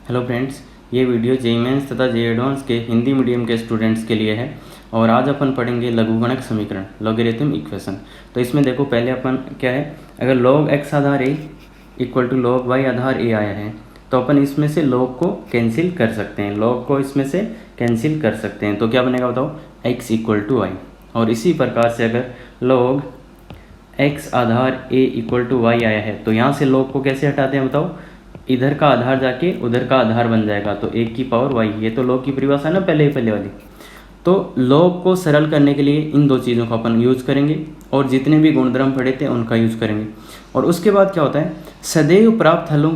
Hello friends, ये video JEE mains तथा JEE advance के हिंदी मीडियम के स्टूडेंट्स के लिए है और आज अपन पढ़ेंगे लघुगणक समीकरण लॉगरिथम इक्वेशन। तो इसमें देखो पहले अपन क्या है, अगर log x आधार a equal to log y आधार a आया है तो अपन इसमें से log को कैंसिल कर सकते हैं, log को इसमें से कैंसिल कर सकते हैं। तो क्या बनेगा बताओ, x इक्वल टू y। और इसी प्रकार से अगर log x आधार a इक्वल टू y आया है तो यहाँ से log को कैसे हटाते हैं बताओ, इधर का आधार जाके उधर का आधार बन जाएगा तो 1 की पावर y। ये तो log की परिभाषा है ना पहले वाली। तो log को सरल करने के लिए इन दो चीज़ों का अपन यूज करेंगे और जितने भी गुणधर्म पढ़े थे उनका यूज करेंगे। और उसके बाद क्या होता है, सदैव प्राप्त हलों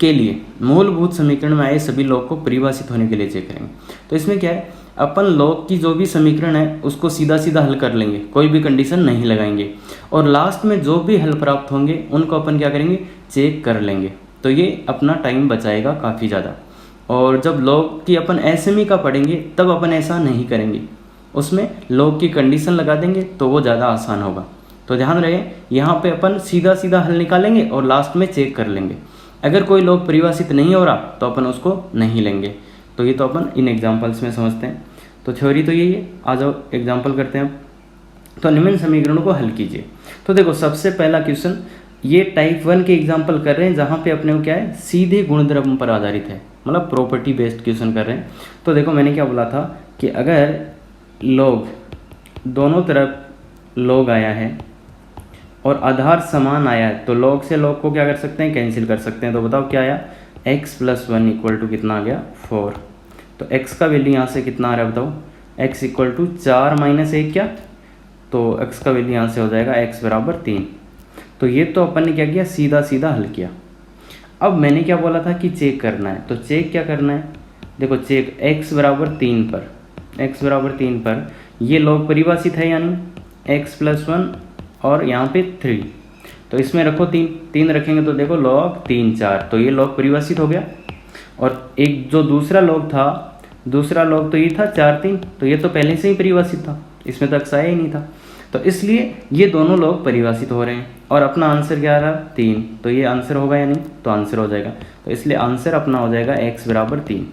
के लिए मूलभूत समीकरण में आए सभी log को परिभाषित होने के लिए चेक करेंगे। तो इसमें क्या है, अपन log की जो भी समीकरण है उसको सीधा सीधा हल कर लेंगे, कोई भी कंडीशन नहीं लगाएंगे और लास्ट में जो भी हल प्राप्त होंगे उनको अपन क्या करेंगे, चेक कर लेंगे। तो ये अपना टाइम बचाएगा काफ़ी ज़्यादा। और जब log की अपन एसएमई का पढ़ेंगे तब अपन ऐसा नहीं करेंगे, उसमें log की कंडीशन लगा देंगे तो वो ज़्यादा आसान होगा। तो ध्यान रहे, यहाँ पे अपन सीधा सीधा हल निकालेंगे और लास्ट में चेक कर लेंगे। अगर कोई log परिभाषित नहीं हो रहा तो अपन उसको नहीं लेंगे। तो ये तो अपन इन एग्जाम्पल्स में समझते हैं। तो थ्योरी तो यही है, आ जाओ एग्जाम्पल करते हैं। तो निम्न समीकरणों को हल कीजिए। तो देखो सबसे पहला क्वेश्चन, ये टाइप 1 के एग्जाम्पल कर रहे हैं जहाँ पे अपने को क्या है, सीधे गुणधर्म पर आधारित है, मतलब प्रॉपर्टी बेस्ड क्वेश्चन कर रहे हैं। तो देखो मैंने क्या बोला था कि अगर log दोनों तरफ log आया है और आधार समान आया है तो log से log को क्या कर सकते हैं, कैंसिल कर सकते हैं। तो बताओ क्या आया, x + 1 इक्वल टू कितना आ गया, 4। तो x का वैल्यू यहाँ से कितना आ रहा है बताओ, x इक्वल टू 4 - 1 क्या, तो x का वैल्यू यहाँ से हो जाएगा x = 3। तो ये तो अपन ने क्या किया, सीधा सीधा हल किया। अब मैंने क्या बोला था कि चेक करना है, तो चेक क्या करना है, देखो चेक x = 3 पर, x = 3 पर ये log परिभाषित है यानी x + 1 और यहाँ पे 3। तो इसमें रखो 3 रखेंगे तो देखो log 3 4, तो ये log परिभाषित हो गया। और एक जो दूसरा log था, दूसरा log तो ये था 4 3, तो ये तो पहले से ही परिभाषित था, इसमें तक आया ही नहीं था। तो इसलिए ये दोनों log परिभाषित हो रहे हैं और अपना आंसर क्या आ रहा, 3। तो ये आंसर होगा या नहीं, तो आंसर हो जाएगा। तो इसलिए आंसर अपना हो जाएगा x = 3।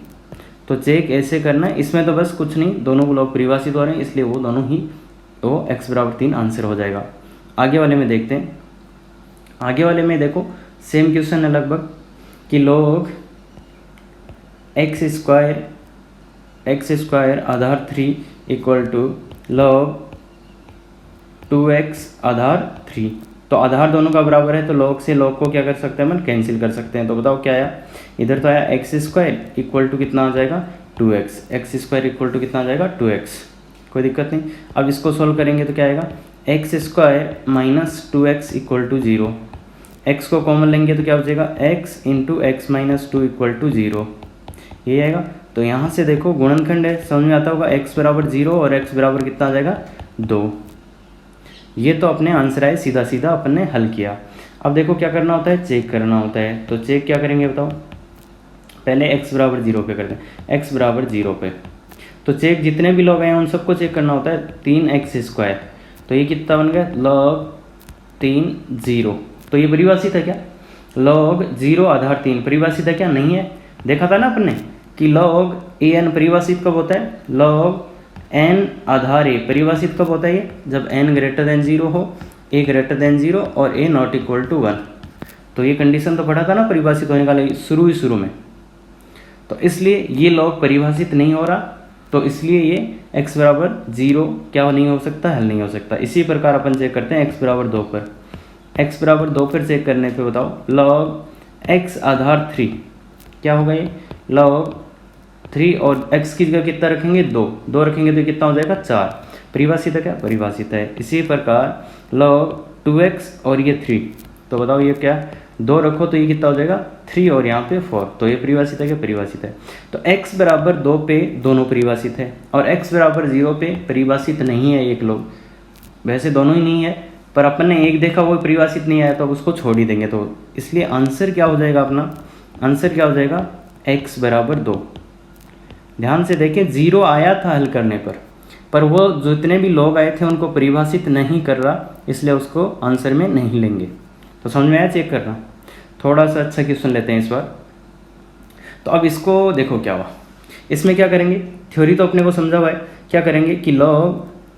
तो चेक ऐसे करना है, इसमें तो बस कुछ नहीं, दोनों log परिभाषित हो रहे हैं इसलिए वो दोनों ही, तो x = 3 आंसर हो जाएगा। आगे वाले में देखते हैं। आगे वाले में देखो सेम क्वेश्चन है लगभग कि log x² आधार 3 इक्वल टू log 2x आधार 3। तो आधार दोनों का बराबर है तो log से log को क्या कर सकते हैं, अपन कैंसिल कर सकते हैं। तो बताओ क्या आया, इधर तो आया x² इक्वल टू कितना आ जाएगा, 2x। x² इक्वल टू कितना आ जाएगा, 2x। कोई दिक्कत नहीं। अब इसको सोल्व करेंगे तो क्या आएगा, x² - 2x equal to 0। x को कॉमन लेंगे तो क्या हो जाएगा, x × x - 2 इक्वल टू 0, ये आएगा। तो यहाँ से देखो गुणनखंड है, समझ में आता होगा, x = 0 और x बराबर कितना आ जाएगा, 2। ये तो अपने आंसर आए, सीधा सीधा अपन ने हल किया। अब देखो क्या करना होता है, चेक करना होता है। तो चेक क्या करेंगे बताओ, पहले x = 0 पे करते हैं, x = 0 पे। तो चेक जितने भी log आए हैं उन सबको चेक करना होता है, 3x²। तो ये कितना बन गया, log 3 0। तो ये परिभाषित है क्या, log 0 आधार 3 परिभाषित है क्या, नहीं है। देखा था ना अपन ने कि log an परिभाषित कब होता है, log n आधार a परिभाषित कब होता है, ये जब n > 0 हो, a > 0 और a ≠ 1। तो ये कंडीशन तो पढ़ा था ना परिभाषित होने का शुरू में। तो इसलिए ये log परिभाषित नहीं हो रहा, तो इसलिए ये x = 0 क्या नहीं हो सकता, हल नहीं हो सकता। इसी प्रकार अपन चेक करते हैं x = 2 पर। x = 2 पर चेक करने पे बताओ, log x आधार 3 क्या होगा, ये log 3 और x की जगह कितना रखेंगे, 2 रखेंगे तो कितना हो जाएगा, 4। परिभाषित है क्या, परिभाषित है। इसी प्रकार log 2x और ये 3, तो बताओ ये क्या, 2 रखो तो ये कितना हो जाएगा, 3 और यहाँ पे 4। तो ये परिभाषित है क्या, परिभाषित है। तो x = 2 पे दोनों परिभाषित है और x = 0 पे परिभाषित नहीं है एक log, वैसे दोनों ही नहीं है, पर अपन ने एक देखा वो परिभाषित नहीं आया तो उसको छोड़ ही देंगे। तो इसलिए आंसर क्या हो जाएगा, अपना आंसर क्या हो जाएगा, x = 2। ध्यान से देखें, 0 आया था हल करने पर वो जितने भी log आए थे उनको परिभाषित नहीं कर रहा, इसलिए उसको आंसर में नहीं लेंगे। तो समझ में आया, चेक करना। थोड़ा सा अच्छा क्वेश्चन लेते हैं इस बार। तो अब इसको देखो क्या हुआ, इसमें क्या करेंगे, थ्योरी तो अपने को समझा हुआ है, क्या करेंगे कि log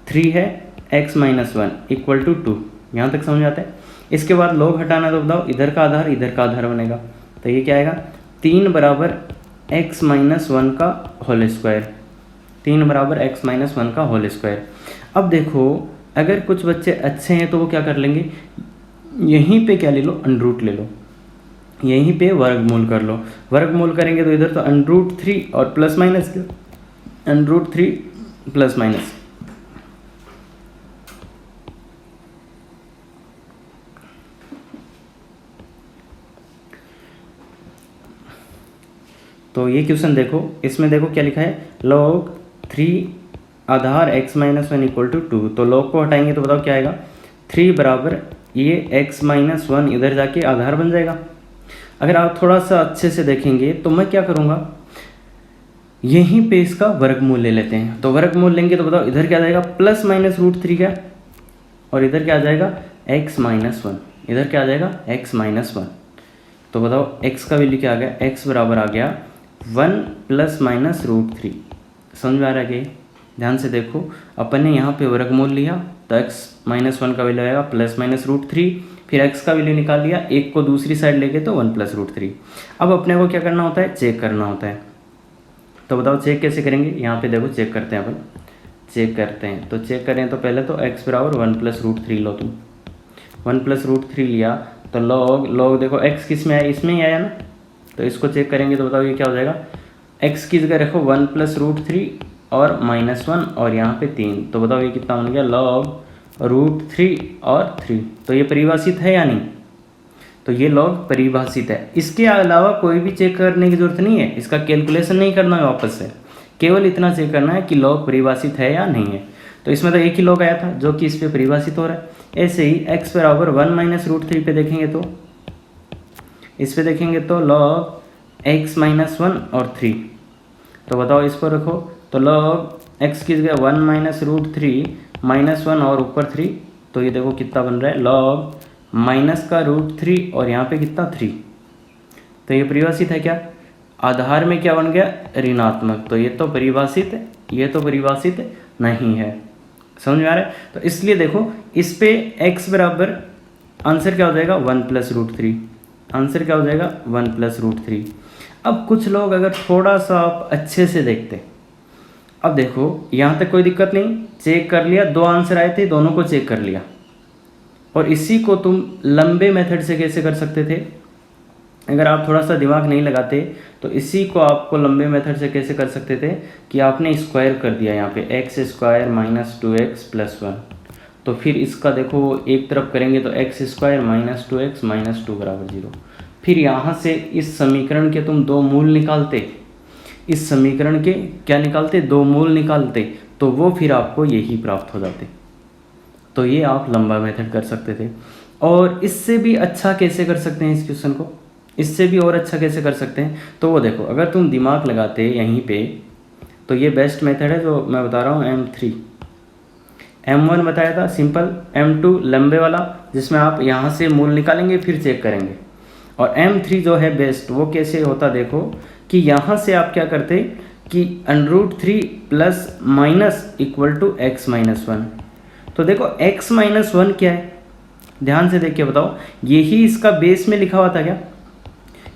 3 है x माइनस 1 इक्वल टू 2, यहाँ तक समझ आता है। इसके बाद log हटाना, तो बताओ इधर का आधार बनेगा, तो ये क्या आएगा 3 बराबर x माइनस 1 का होल स्क्वायर, 3 बराबर x माइनस 1 का होल स्क्वायर। अब देखो अगर कुछ बच्चे अच्छे हैं तो वो क्या कर लेंगे, यहीं पे क्या ले लो, अंडरूट ले लो, यहीं पे वर्गमूल कर लो। वर्गमूल करेंगे तो इधर तो √3 और प्लस माइनस √3 प्लस माइनस, तो ये क्वेश्चन देखो, इसमें देखो क्या लिखा है, log 3 आधार x माइनस 1 इक्वल टू 2, तो log को हटाएंगे तो बताओ क्या आएगा, 3 बराबर ये x माइनस 1 इधर जाके आधार बन जाएगा। अगर आप थोड़ा सा अच्छे से देखेंगे तो मैं क्या करूँगा, यहीं पे इसका वर्गमूल ले लेते हैं, तो वर्गमूल लेंगे तो बताओ इधर क्या आ जाएगा, प्लस माइनस √3 क्या, और इधर क्या आ जाएगा x माइनस 1, इधर क्या आ जाएगा x माइनस 1, तो बताओ x का वैल्यू क्या आ गया, x बराबर आ गया 1 प्लस माइनस √3। समझ में आ रहा है कि, ध्यान से देखो अपन ने यहाँ पे वर्गमूल लिया तो x माइनस 1 का वैल्यू आएगा प्लस माइनस √3, फिर x का वैल्यू निकाल लिया, एक को दूसरी साइड लेके तो 1 प्लस √3। अब अपने को क्या करना होता है, चेक करना होता है, तो बताओ चेक कैसे करेंगे, यहाँ पे देखो चेक करते हैं अपन, चेक करते हैं, तो चेक करें तो पहले तो x बराबर 1 प्लस √3 लो तुम, 1 प्लस √3 लिया तो log देखो x किस में आया, इसमें ही आया ना, तो इसको चेक करेंगे तो बताओ ये क्या हो जाएगा, x की जगह रखो 1 प्लस √3 और -1 और यहाँ पे 3, तो बताओ ये कितना बन गया, log √3 और 3, तो ये परिभाषित है या नहीं, तो ये log परिभाषित है। इसके अलावा कोई भी चेक करने की जरूरत नहीं है, इसका कैलकुलेशन नहीं करना है वापस से, केवल इतना चेक करना है कि log परिभाषित है या नहीं है। तो इसमें तो एक ही log आया था जो कि इस पे परिभाषित हो रहा है। ऐसे ही x बराबर 1 माइनस √3 पे देखेंगे तो, इस पे देखेंगे तो log x माइनस 1 और 3, तो बताओ इसको रखो, तो log x की जगह 1 माइनस √3 -1 और ऊपर 3, तो ये देखो कितना बन रहा है, log माइनस का √3 और यहाँ पे कितना 3, तो ये परिभाषित है क्या, आधार में क्या बन गया, ऋणात्मक, तो ये तो परिभाषित है, ये तो परिभाषित नहीं है। समझ में आ रहा है, तो इसलिए देखो इस पे x बराबर आंसर क्या हो जाएगा 1 प्लस √3, आंसर क्या हो जाएगा 1 प्लस √3। अब कुछ लोग अगर थोड़ा सा आप अच्छे से देखते, अब देखो यहाँ तक कोई दिक्कत नहीं, चेक कर लिया, 2 आंसर आए थे, दोनों को चेक कर लिया, और इसी को तुम लंबे मेथड से कैसे कर सकते थे, अगर आप थोड़ा सा दिमाग नहीं लगाते तो इसी को आपको लंबे मेथड से कैसे कर सकते थे कि आपने स्क्वायर कर दिया यहाँ पे x square minus 2x plus 1, तो फिर इसका देखो एक तरफ करेंगे तो x square minus 2x minus 2 बराबर 0, फिर यहाँ से इस समीकरण के तुम 2 मूल निकालते, इस समीकरण के क्या निकालते, 2 मूल निकालते, तो वो फिर आपको यही प्राप्त हो जाते। तो ये आप लंबा मेथड कर सकते थे। और इससे भी अच्छा कैसे कर सकते हैं इस क्वेश्चन को, इससे भी और अच्छा कैसे कर सकते हैं, तो वो देखो अगर तुम दिमाग लगाते यहीं पे, तो ये बेस्ट मेथड है जो मैं बता रहा हूँ, M3 M1 बताया था सिंपल, M2 लंबे वाला जिसमें आप यहाँ से मूल निकालेंगे फिर चेक करेंगे, और M3 जो है बेस्ट, वो कैसे होता देखो कि यहाँ से आप क्या करते कि √3 plus minus equal to x minus 1, तो देखो x माइनस 1 क्या है, ध्यान से देख के बताओ, यही इसका बेस में लिखा हुआ था क्या,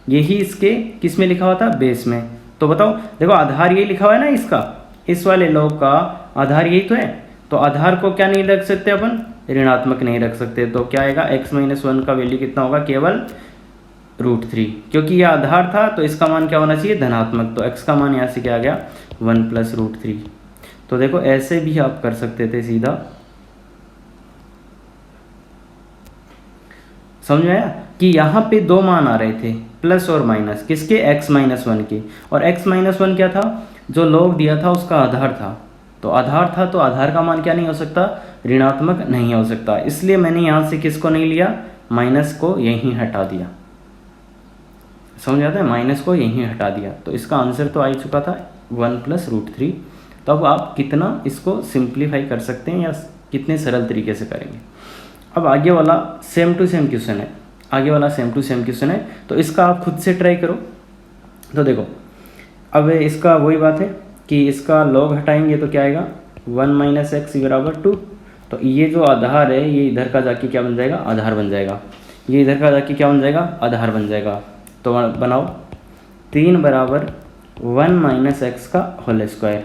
यही इसके किस में लिखा हुआ था, बेस में, तो बताओ देखो आधार यही लिखा हुआ है ना इसका, इस वाले log का आधार यही तो है, तो आधार को क्या नहीं रख सकते अपन, ऋणात्मक नहीं रख सकते, तो क्या आएगा x माइनस 1 का वैल्यू कितना होगा, केवल √3, क्योंकि यह आधार था तो इसका मान क्या होना चाहिए, धनात्मक, तो x का मान यहाँ से क्या आ गया 1 प्लस √3। तो देखो ऐसे भी आप कर सकते थे सीधा, समझ में आया कि यहाँ पे 2 मान आ रहे थे प्लस और माइनस, किसके, x माइनस 1 के, और x माइनस 1 क्या था, जो log दिया था उसका आधार था, तो आधार था तो आधार का मान क्या नहीं हो सकता, ऋणात्मक नहीं हो सकता, इसलिए मैंने यहाँ से किसको नहीं लिया, माइनस को यहीं हटा दिया। समझ आता है, माइनस को यहीं हटा दिया, तो इसका आंसर तो आ ही चुका था 1 प्लस √3। तो अब आप कितना इसको सिंप्लीफाई कर सकते हैं या कितने सरल तरीके से करेंगे। अब आगे वाला सेम टू सेम क्वेश्चन है, आगे वाला सेम टू सेम क्वेश्चन है, तो इसका आप खुद से ट्राई करो। तो देखो अब इसका वही बात है कि इसका लॉग हटाएंगे तो क्या आएगा 1 माइनस एक्स बराबर 2। तो ये जो आधार है ये इधर का जाके क्या बन जाएगा, आधार बन जाएगा। ये इधर का जाके क्या बन जाएगा, आधार बन जाएगा। तो बनाओ 3 बराबर 1 माइनस एक्स का होल स्क्वायर।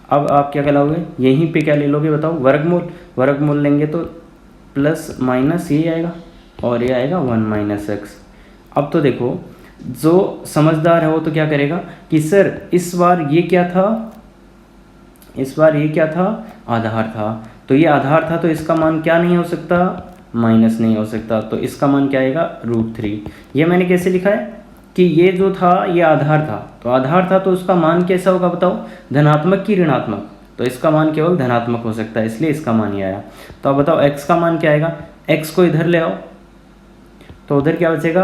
अब आप क्या कहलाओगे, यहीं पे क्या ले लोगे बताओ, वर्गमूल। वर्गमूल लेंगे तो प्लस माइनस ये आएगा और ये आएगा 1 माइनस एक्स। अब तो देखो जो समझदार है वो तो क्या करेगा कि सर इस बार ये क्या था, इस बार ये क्या था, आधार था। तो ये आधार था तो इसका मान क्या नहीं हो सकता, माइनस नहीं हो सकता। तो इसका मान क्या आएगा √3। ये मैंने कैसे लिखा है कि ये जो था ये आधार था, तो आधार था तो उसका मान कैसा होगा बताओ, धनात्मक कि ऋणात्मक। तो इसका मान केवल धनात्मक हो सकता है, इसलिए इसका मान ये आया। तो अब बताओ x का मान क्या आएगा, x को इधर ले आओ तो उधर क्या बचेगा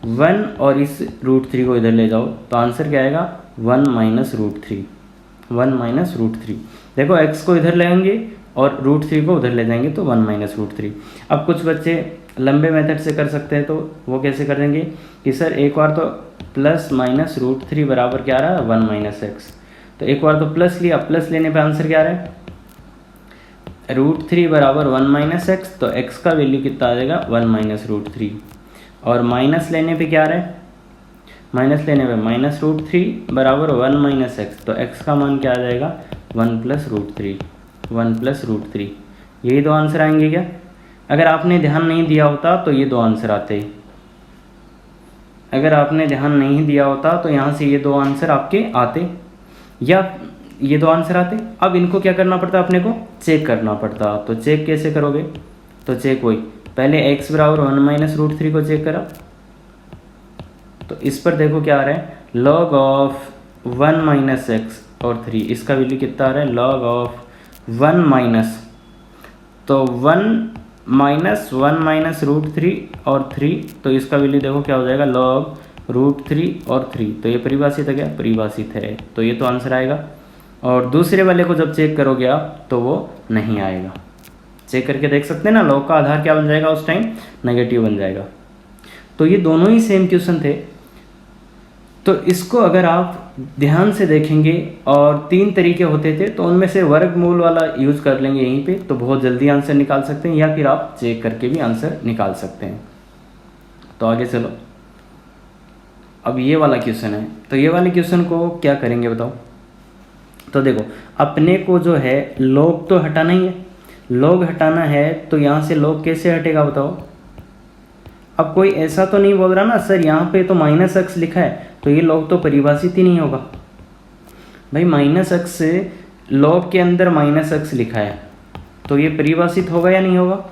1 और इस √3 को इधर ले जाओ तो आंसर क्या आएगा 1 माइनस √3। 1 माइनस √3। देखो x को इधर ले आएंगे और √3 को उधर ले जाएंगे तो 1 माइनस √3। अब कुछ बच्चे लंबे मेथड से कर सकते हैं, तो वो कैसे कर देंगे कि सर एक बार तो प्लस माइनस √3 बराबर क्या आ रहा है 1 माइनस एक्स। तो एक बार तो प्लस लिया, प्लस लेने पे आंसर क्या आ रहा है √3 बराबर 1 माइनस एक्स। तो x का वैल्यू कितना आ जाएगा 1 माइनस √3। और माइनस लेने पे क्या आ रहा है, माइनस लेने पे माइनस √3 बराबर 1 माइनस एक्स। तो x का मान क्या आ जाएगा 1 प्लस √3। 1 प्लस √3। यही दो आंसर आएंगे क्या। अगर आपने ध्यान नहीं दिया होता तो ये दो आंसर आते, अगर आपने ध्यान नहीं दिया होता तो यहाँ से ये दो आंसर आपके आते या ये दो आंसर आते। अब इनको क्या करना पड़ता, अपने को चेक करना पड़ता। तो चेक कैसे करोगे, तो चेक वही पहले x बराबर 1 माइनस √3 को चेक करा। तो इस पर देखो क्या आ रहा है log ऑफ 1 माइनस एक्स और 3, इसका वैल्यू कितना आ रहा है log ऑफ 1 माइनस, तो 1 माइनस 1 माइनस √3 और 3, तो इसका वैल्यू देखो क्या हो जाएगा log √3 और 3। तो ये परिभाषित है क्या, परिभाषित है, तो ये तो आंसर आएगा। और दूसरे वाले को जब चेक करोगे आप तो वो नहीं आएगा। चेक करके देख सकते हैं ना, log का आधार क्या बन जाएगा उस टाइम, नेगेटिव बन जाएगा। तो ये दोनों ही सेम क्वेश्चन थे। तो इसको अगर आप ध्यान से देखेंगे और 3 तरीके होते थे, तो उनमें से वर्गमूल वाला यूज़ कर लेंगे यहीं पे तो बहुत जल्दी आंसर निकाल सकते हैं, या फिर आप चेक करके भी आंसर निकाल सकते हैं। तो आगे चलो, अब ये वाला क्वेश्चन है, तो ये वाले क्वेश्चन को क्या करेंगे बताओ। तो देखो अपने को जो है log तो हटाना ही है, log हटाना है तो यहाँ से log कैसे हटेगा बताओ। अब कोई ऐसा तो नहीं बोल रहा ना सर यहाँ पे तो माइनस एक्स लिखा है तो ये log तो परिभाषित ही नहीं होगा। भाई माइनस एक्स से log के अंदर माइनस एक्स लिखा है तो ये परिभाषित होगा या नहीं होगा।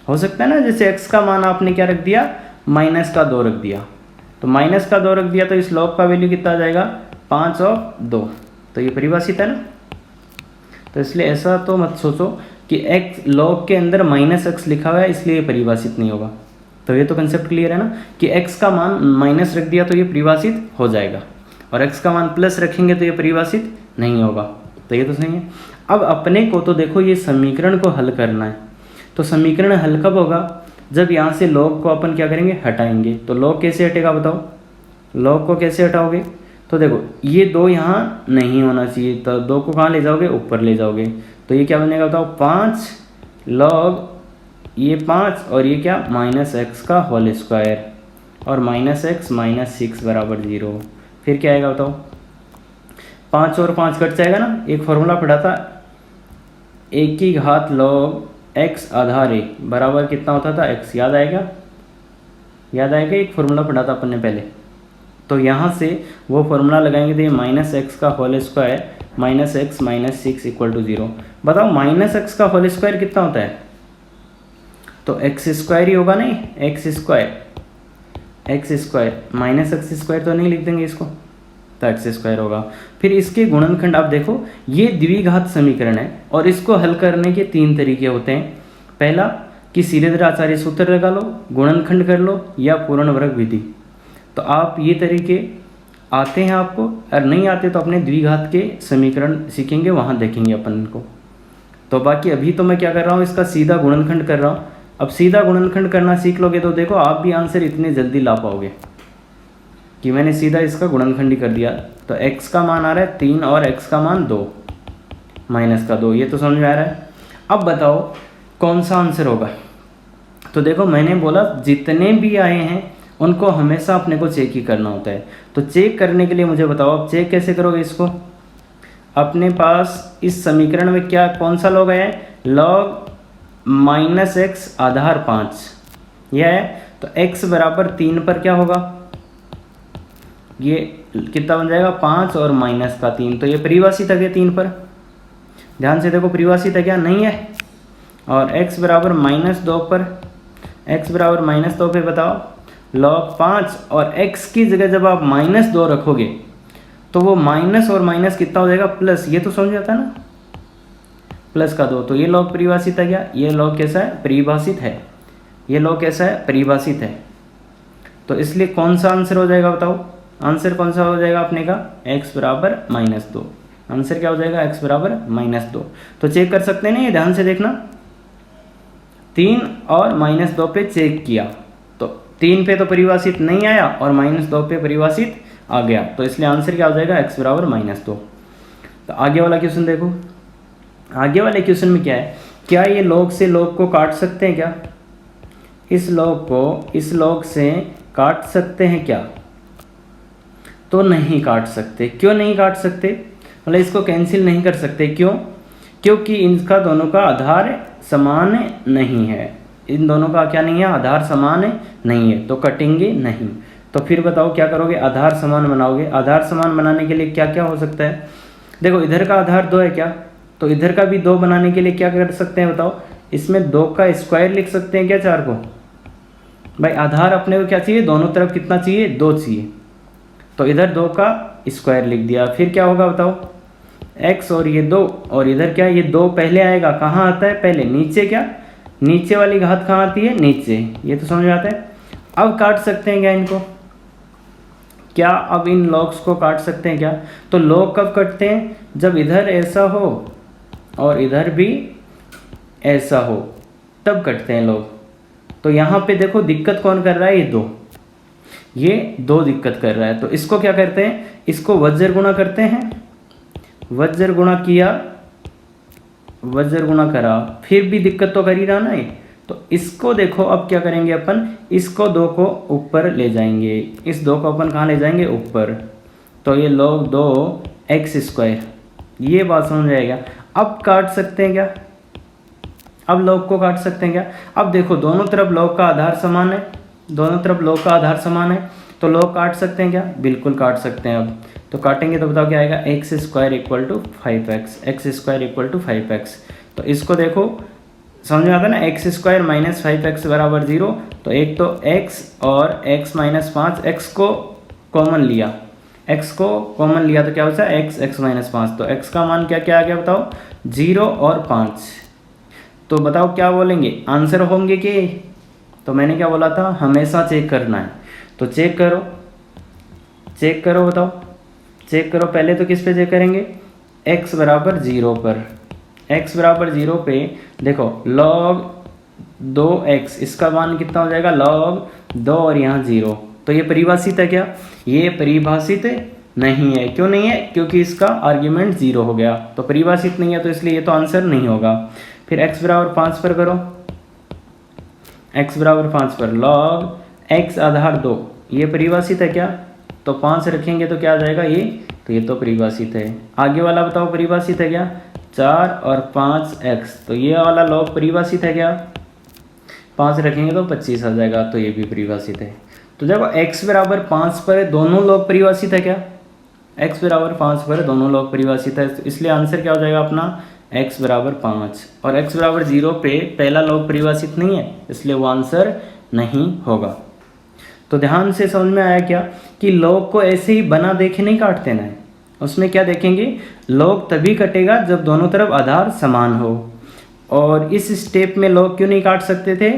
हो सकता है ना, जैसे x का मान आपने क्या रख दिया माइनस का 2 रख दिया, तो माइनस का 2 रख दिया तो इस log का वैल्यू कितना आ जाएगा 5 और 2, तो ये परिभाषित है ना। तो इसलिए ऐसा तो मत सोचो कि x log के अंदर माइनस एक्स लिखा हुआ है इसलिए ये परिभाषित नहीं होगा। तो ये तो कंसेप्ट क्लियर है ना कि x का मान माइनस रख दिया तो ये परिभाषित हो जाएगा, और x का मान प्लस रखेंगे तो ये परिभाषित नहीं होगा। तो ये तो सही है। अब अपने को तो देखो ये समीकरण को हल करना है, तो समीकरण हल कब होगा, जब यहाँ से log को अपन क्या करेंगे हटाएंगे। तो log कैसे हटेगा बताओ, log को कैसे हटाओगे। तो देखो ये 2 यहाँ नहीं होना चाहिए, तो 2 को कहाँ ले जाओगे, ऊपर ले जाओगे। तो ये क्या बनेगा बताओ 5 log ये 5 और ये क्या माइनस एक्स का होल स्क्वायर, और माइनस एक्स माइनस 6 बराबर 0। फिर क्या आएगा बताओ 5 और 5 कट जाएगा ना। एक फॉर्मूला पढ़ा था 1 की घात log x आधार 1 बराबर कितना होता था x, याद आएगा, याद आएगा, एक फॉर्मूला पढ़ा था अपन ने पहले। तो यहाँ से वो फॉर्मूला लगाएंगे तो ये माइनस एक्स का whole square minus x minus 6 equal to 0। बताओ माइनस एक्स का होल स्क्वायर कितना होता है, तो एक्स स्क्वायर ही होगा नहीं, x square minus x square तो नहीं लिख देंगे इसको, तो एक्स स्क्वायर होगा। फिर इसके गुणनखंड आप देखो ये द्विघात समीकरण है और इसको हल करने के 3 तरीके होते हैं। पहला कि सीधे आचार्य सूत्र लगा लो, गुणनखंड कर लो, या पूर्ण वर्ग विधि। तो आप ये तरीके आते हैं आपको, और नहीं आते तो अपने द्विघात के समीकरण सीखेंगे, वहाँ देखेंगे अपन इनको। तो बाकी अभी तो मैं क्या कर रहा हूँ, इसका सीधा गुणनखंड कर रहा हूँ। अब सीधा गुणनखंड करना सीख लोगे तो देखो आप भी आंसर इतने जल्दी ला पाओगे। कि मैंने सीधा इसका गुणनखंडी कर दिया। तो x का मान आ रहा है 3 और x का मान 2 माइनस का 2, ये तो समझ में आ रहा है। अब बताओ कौन सा आंसर होगा। तो देखो मैंने बोला जितने भी आए हैं उनको हमेशा अपने को चेक ही करना होता है। तो चेक करने के लिए मुझे बताओ आप चेक कैसे करोगे इसको। अपने पास इस समीकरण में क्या कौन सा लॉग है, लॉग -x आधार 5 यह है। तो x बराबर 3 पर क्या होगा, ये कितना बन जाएगा 5 और माइनस का 3, तो ये परिभाषित है क्या 3 पर। ध्यान से देखो परिभाषित है क्या, नहीं है। और x बराबर -2 पर, x बराबर -2 पे बताओ log 5 और x की जगह जब आप -2 रखोगे तो वो माइनस और माइनस कितना हो जाएगा प्लस, ये तो समझ आता है ना, प्लस का 2। तो ये log परिभाषित है क्या, ये log कैसा है परिभाषित है, ये log कैसा है परिभाषित है। तो इसलिए कौन सा आंसर हो जाएगा बताओ, आंसर कौन सा हो जाएगा अपने का, x बराबर -2। आंसर क्या हो जाएगा, x बराबर -2। तो चेक कर सकते हैं ना, ये ध्यान से देखना, 3 और -2 पे चेक किया तो 3 पे तो परिभाषित नहीं आया और -2 पे परिभाषित आ गया, तो इसलिए आंसर क्या हो जाएगा x बराबर -2। तो आगे वाला क्वेश्चन देखो, आगे वाले क्वेश्चन में क्या है, क्या ये log से log को काट सकते हैं क्या, इस log को इस log से काट सकते हैं क्या, तो नहीं काट सकते। क्यों नहीं काट सकते, मतलब इसको कैंसिल नहीं कर सकते, क्यों, क्योंकि इनका दोनों का आधार समान नहीं है, इन दोनों का क्या नहीं है, आधार समान नहीं है, तो कटेंगे नहीं। तो फिर बताओ क्या करोगे, आधार समान बनाओगे। आधार समान बनाने के लिए क्या क्या हो सकता है, देखो इधर का आधार 2 है क्या, तो इधर का भी 2 बनाने के लिए क्या कर सकते हैं बताओ, इसमें 2 का स्क्वायर लिख सकते हैं क्या 4 को। भाई आधार अपने को क्या चाहिए, दोनों तरफ कितना चाहिए, 2 चाहिए, तो इधर 2 का स्क्वायर लिख दिया। फिर क्या होगा बताओ, x और ये 2 और इधर क्या, ये 2 पहले आएगा, कहाँ आता है पहले, नीचे, क्या नीचे वाली घात कहाँ आती है, नीचे, ये तो समझ में आता है। अब काट सकते हैं क्या इनको, क्या अब इन लॉग्स को काट सकते हैं क्या, तो लॉग कब कटते हैं, जब इधर ऐसा हो और इधर भी ऐसा हो, तब कटते हैं लॉग। तो यहाँ पे देखो दिक्कत कौन कर रहा है, ये 2 दिक्कत कर रहा है, तो इसको क्या करते हैं, इसको वज्र गुणा करते हैं, वज्र गुणा किया, वज्र गुणा करा, फिर भी दिक्कत तो कर ही रहा ना ये, तो इसको देखो अब क्या करेंगे अपन, इसको 2 को ऊपर ले जाएंगे, इस 2 को अपन कहाँ ले जाएंगे, ऊपर, तो ये log 2x², ये बात समझ आएगा। अब काट सकते हैं क्या, अब log को काट सकते हैं क्या, अब देखो दोनों तरफ log का आधार समान है, दोनों तरफ log का आधार समान है, तो log काट सकते हैं क्या, बिल्कुल काट सकते हैं। अब तो काटेंगे तो बताओ क्या आएगा, x² = 5x, x² = 5x। तो इसको देखो समझ में आता है ना, x² - 5x = 0, तो एक तो x और x - 5, x को कॉमन लिया, x को कॉमन लिया तो क्या होता है x -5, तो x का मान क्या क्या आ गया बताओ, 0 और 5। तो बताओ क्या बोलेंगे, आंसर होंगे कि, तो मैंने क्या बोला था, हमेशा चेक करना है, तो चेक करो, चेक करो, बताओ चेक करो। पहले तो किस पे चेक करेंगे, x बराबर 0 पर, x बराबर 0 पे देखो log 2x, इसका मान कितना हो जाएगा, log 2 और यहाँ 0, तो ये परिभाषित है क्या, ये परिभाषित नहीं है। क्यों नहीं है, क्योंकि इसका आर्ग्यूमेंट 0 हो गया, तो परिभाषित नहीं है, तो इसलिए ये तो आंसर नहीं होगा। फिर x बराबर 5 पर करो, x बराबर 5 पर log x आधार 2, ये परिभाषित है क्या, तो 5 रखेंगे तो क्या आ जाएगा ये, तो ये तो परिभाषित है। आगे वाला बताओ परिभाषित है क्या, 4 और 5x, तो ये वाला log परिभाषित है क्या, 5 रखेंगे तो 25 आ जाएगा, तो ये भी परिभाषित है। तो जब x बराबर 5 पर दोनों log परिभाषित है क्या, x बराबर 5 पर दोनों log परिभाषित है, तो इसलिए आंसर क्या हो जाएगा अपना, x बराबर 5, और x बराबर 0 पे पहला log परिभाषित नहीं है, इसलिए वो आंसर नहीं होगा। तो ध्यान से समझ में आया क्या, कि log को ऐसे ही बना देखे नहीं काट देना है, उसमें क्या देखेंगे, log तभी कटेगा जब दोनों तरफ आधार समान हो। और इस स्टेप में log क्यों नहीं काट सकते थे,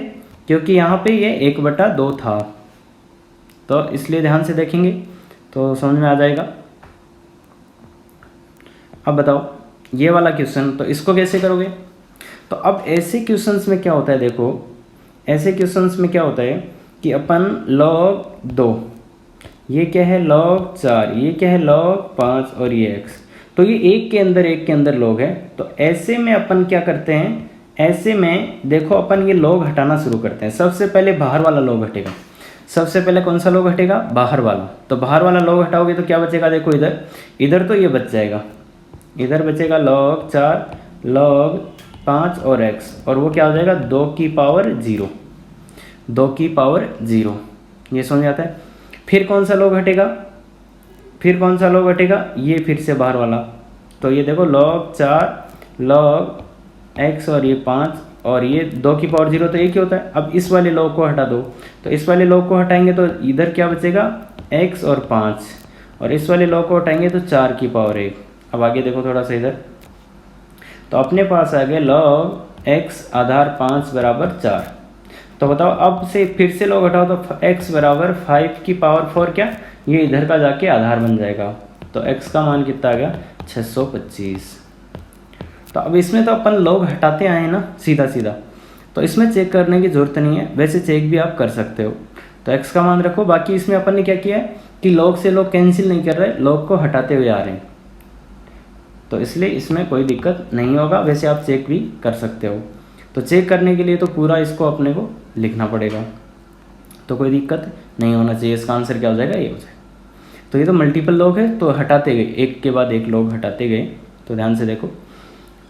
क्योंकि यहाँ पे ये 1/2 था, तो इसलिए ध्यान से देखेंगे तो समझ में आ जाएगा। अब बताओ ये वाला क्वेश्चन, तो इसको कैसे करोगे, तो अब ऐसे क्वेश्चंस में क्या होता है, देखो ऐसे क्वेश्चंस में क्या होता है कि अपन log 2 ये क्या है log 4, ये क्या है log 5 और ये x। तो ये एक के अंदर log है। तो ऐसे में अपन क्या करते हैं, ऐसे में देखो अपन ये log हटाना शुरू करते हैं। सबसे पहले बाहर वाला log हटेगा। सबसे पहले कौन सा log हटेगा, बाहर वाला। तो बाहर वाला log हटाओगे तो क्या बचेगा, देखो इधर, इधर तो ये बच जाएगा, इधर बचेगा log 4 log 5 और x, और वो क्या हो जाएगा 2 की पावर 0, 2 की पावर 0। ये समझ आता है। फिर कौन सा log हटेगा, फिर कौन सा log हटेगा, ये फिर से बाहर वाला। तो ये देखो log 4 log x और ये 5 और ये 2 की पावर 0, तो एक ही होता है। अब इस वाले log को हटा दो, तो इस वाले log को हटाएंगे तो इधर क्या बचेगा x और 5, और इस वाले log को हटाएंगे तो 4 की पावर 1। अब आगे देखो थोड़ा सा इधर, तो अपने पास आ गया log x आधार 5 बराबर 4। तो बताओ अब से फिर से log हटाओ तो x बराबर 5 की पावर 4, क्या ये इधर का जाके आधार बन जाएगा। तो x का मान कितना आ गया 625। तो अब इसमें तो अपन log हटाते आए ना सीधा सीधा, तो इसमें चेक करने की ज़रूरत नहीं है, वैसे चेक भी आप कर सकते हो। तो x का मान रखो। बाकी इसमें अपन ने क्या किया है कि log से log कैंसिल नहीं कर रहे, log को हटाते हुए आ रहे हैं, तो इसलिए इसमें कोई दिक्कत नहीं होगा। वैसे आप चेक भी कर सकते हो। तो चेक करने के लिए तो पूरा इसको अपने को लिखना पड़ेगा, तो कोई दिक्कत नहीं होना चाहिए। इसका आंसर क्या हो जाएगा, ये हो जाएगा। तो ये तो मल्टीपल log है, तो हटाते गए, एक के बाद एक log हटाते गए। तो ध्यान से देखो,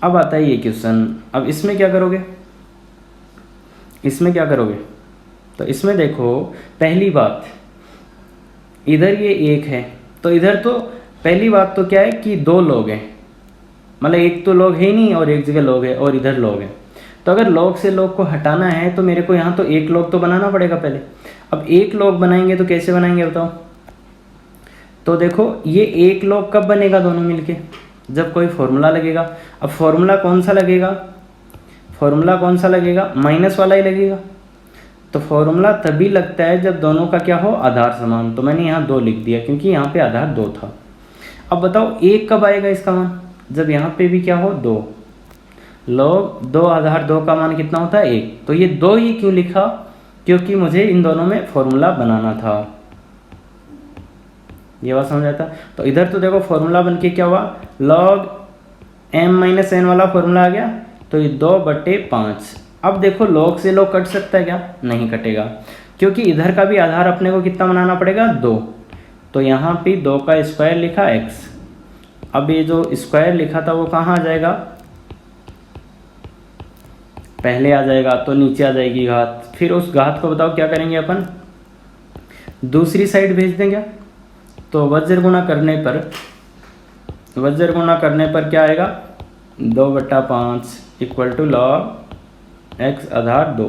अब आता है ये क्वेश्चन। अब इसमें क्या करोगे, इसमें क्या करोगे, तो इसमें देखो पहली बात, इधर ये 1 है, तो इधर तो पहली बात तो क्या है कि 2 log हैं, मतलब एक तो log है ही नहीं और एक जगह log है और इधर log है। तो अगर log से log को हटाना है तो मेरे को यहाँ तो एक log तो बनाना पड़ेगा पहले। अब एक log बनाएंगे तो कैसे बनाएंगे बताओ। तो देखो ये एक log कब बनेगा दोनों मिलके, जब कोई फॉर्मूला लगेगा। अब फॉर्मूला कौन सा लगेगा, फॉर्मूला कौन सा लगेगा, माइनस वाला ही लगेगा। तो फॉर्मूला तभी लगता है जब दोनों का क्या हो, आधार समान। तो मैंने यहाँ 2 लिख दिया क्योंकि यहाँ पे आधार 2 था। अब बताओ 1 कब आएगा इसका मान, जब यहाँ पे भी क्या हो 2। log 2 आधार 2 का मान कितना होता है 1। तो ये 2 ही क्यों लिखा, क्योंकि मुझे इन दोनों में फॉर्मूला बनाना था। ये बात समझ आता। तो इधर तो देखो फॉर्मूला बन के क्या हुआ, log m-n वाला फॉर्मूला आ गया। तो ये 2/5। अब देखो log से log कट सकता है क्या, नहीं कटेगा, क्योंकि इधर का भी आधार अपने को कितना बनाना पड़ेगा 2। तो यहाँ पे 2 का स्क्वायर लिखा x। अब ये जो स्क्वायर लिखा था वो कहाँ आ जाएगा, पहले आ जाएगा, तो नीचे आ जाएगी घात। फिर उस घात को बताओ क्या करेंगे अपन, दूसरी साइड भेज देंगे। तो वज्र गुणा करने पर, वज्र गुणा करने पर क्या आएगा 2/5 इक्वल टू log x आधार 2।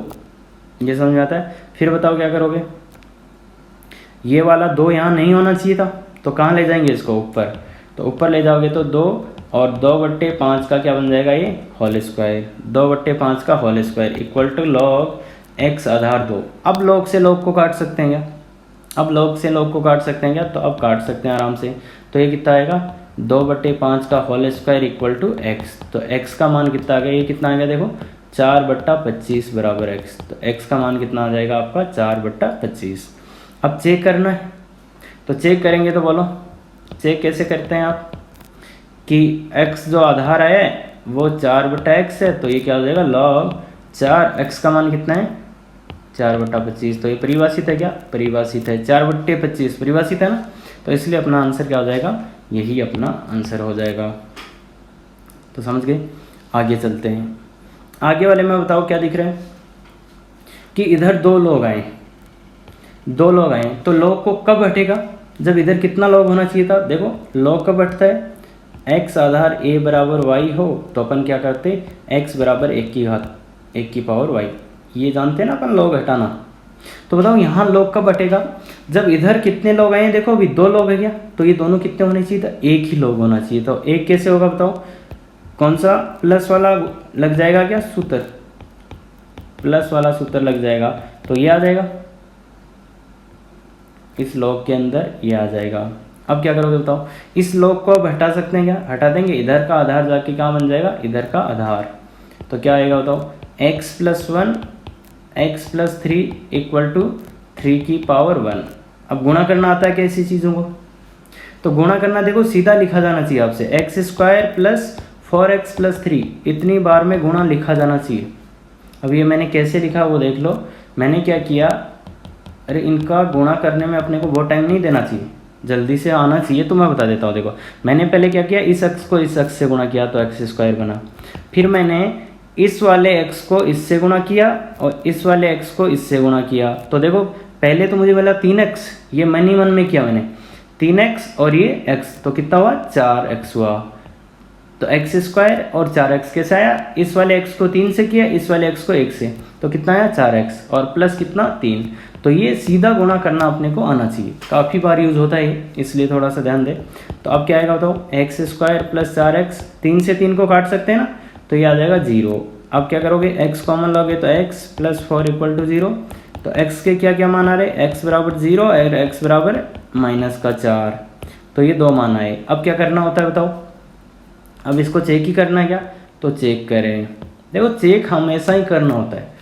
ये समझ में आता है। फिर बताओ क्या करोगे, ये वाला 2 यहाँ नहीं होना चाहिए था, तो कहाँ ले जाएंगे इसको, ऊपर। तो ऊपर ले जाओगे तो 2 और 2/5 का क्या बन जाएगा, ये होल स्क्वायर। 2/5 का whole square equal to log x आधार 2। अब log से log को काट सकते हैं क्या, अब log से log को काट सकते हैं क्या, तो अब काट सकते हैं आराम से। तो ये कितना आएगा 2/5 का whole square equal to x। तो x का मान कितना आ गया, ये कितना आ गया देखो 4/25 बराबर x। तो x का मान कितना आ जाएगा आपका 4/25। अब चेक करना है, तो चेक करेंगे तो बोलो चेक कैसे करते हैं आप, कि x जो आधार आया है वो 4/x है, तो ये क्या हो जाएगा log 4। x का मान कितना है 4/25। तो ये परिभाषित है क्या, परिभाषित है। 4/25 परिभाषित है ना, तो इसलिए अपना आंसर क्या हो जाएगा, यही अपना आंसर हो जाएगा। तो समझ गए। आगे चलते हैं। आगे वाले में बताओ क्या दिख रहा है कि इधर 2 log आए, 2 log आए, तो log को कब हटेगा, जब इधर कितना log होना चाहिए था। देखो log कब हटता है, x आधार a बराबर y हो, तो अपन क्या करते x बराबर 1 की घात 1 की पावर y। ये जानते हैं ना अपन log हटाना। तो बताओ यहाँ log कब हटेगा, जब इधर कितने log आए हैं, देखो अभी 2 log है क्या, तो ये दोनों कितने होने चाहिए था, 1 ही log होना चाहिए। तो 1 कैसे होगा बताओ, कौन सा प्लस वाला लग जाएगा क्या, सूत्र, प्लस वाला सूत्र लग जाएगा, तो ये आ जाएगा इस log के अंदर, ये आ जाएगा। अब क्या करोगे बताओ, इस log को अब हटा सकते हैं क्या, हटा देंगे। इधर का आधार जाके क्या बन जाएगा, इधर का आधार। तो क्या आएगा बताओ, x + 1 x + 3 इक्वल टू 3 की पावर 1। अब गुणा करना आता है कैसी चीज़ों को, तो गुणा करना देखो सीधा लिखा जाना चाहिए आपसे, x square plus 4x plus 3 इतनी बार में गुणा लिखा जाना चाहिए। अब ये मैंने कैसे लिखा वो देख लो। मैंने क्या किया, अरे इनका गुणा करने में अपने को बहुत टाइम नहीं देना चाहिए, जल्दी से आना चाहिए, तो मैं बता देता हूँ। देखो मैंने पहले क्या किया, इस अक्ष को इस अक्ष से गुणा किया तो एक्स स्क्वायर बना, फिर मैंने इस वाले x को इससे गुणा किया और इस वाले x को इससे गुणा किया। तो देखो पहले तो मुझे मिला 3x, ये मन ही मन में किया मैंने 3x और ये x, तो कितना हुआ 4x हुआ। तो एक्स स्क्वायर और 4x कैसे आया, इस वाले x को 3 से किया, इस वाले x को 1 से, तो कितना आया 4x और प्लस कितना 3। तो ये सीधा गुणा करना अपने को आना चाहिए, काफ़ी बार यूज़ होता है इसलिए थोड़ा सा ध्यान दे। तो अब क्या आएगा बताओ, एक्स स्क्वायर प्लस 4x, 3 से 3 को काट सकते हैं ना, तो ये आ जाएगा 0। अब क्या करोगे, x कॉमन लोगे तो x प्लस 4 इक्वल टू 0। तो x के क्या क्या मान आ रहे, x बराबर 0 और x बराबर -4, तो ये 2 मान आए। अब क्या करना होता है बताओ, अब इसको चेक ही करना है क्या, तो चेक करें। देखो चेक हमेशा ही करना होता है,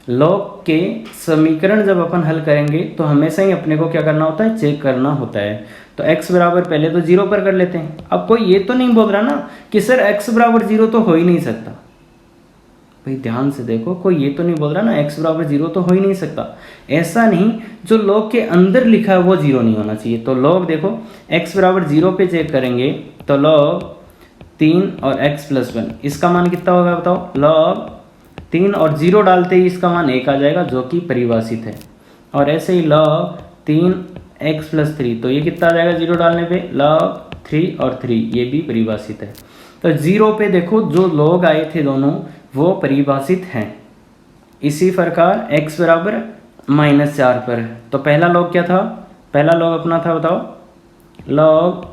लॉग के समीकरण जब अपन हल करेंगे तो हमेशा ही अपने को क्या करना होता है, चेक करना होता है। तो x बराबर पहले तो 0 पर कर लेते हैं। अब कोई ये तो नहीं बोल रहा ना कि सर x बराबर 0 तो हो ही नहीं सकता, भाई ध्यान से देखो, कोई ये तो नहीं बोल रहा ना x बराबर 0 तो हो ही नहीं सकता। ऐसा नहीं, जो लॉग के अंदर लिखा है वो 0 नहीं होना चाहिए। तो लॉग देखो x बराबर 0 पे चेक करेंगे तो लॉग 3 और x प्लस 1, इसका मान कितना होगा बताओ, लॉग 3 और 0 डालते ही इसका मान 1 आ जाएगा जो कि परिभाषित है। और ऐसे ही लॉग 3x प्लस 3, तो ये कितना आ जाएगा 0 डालने पे, लॉग 3 और 3, ये भी परिभाषित है। तो 0 पे देखो जो लॉग आए थे दोनों वो परिभाषित हैं। इसी प्रकार x बराबर -4 पर, तो पहला लॉग क्या था, पहला लॉग अपना था बताओ, लॉग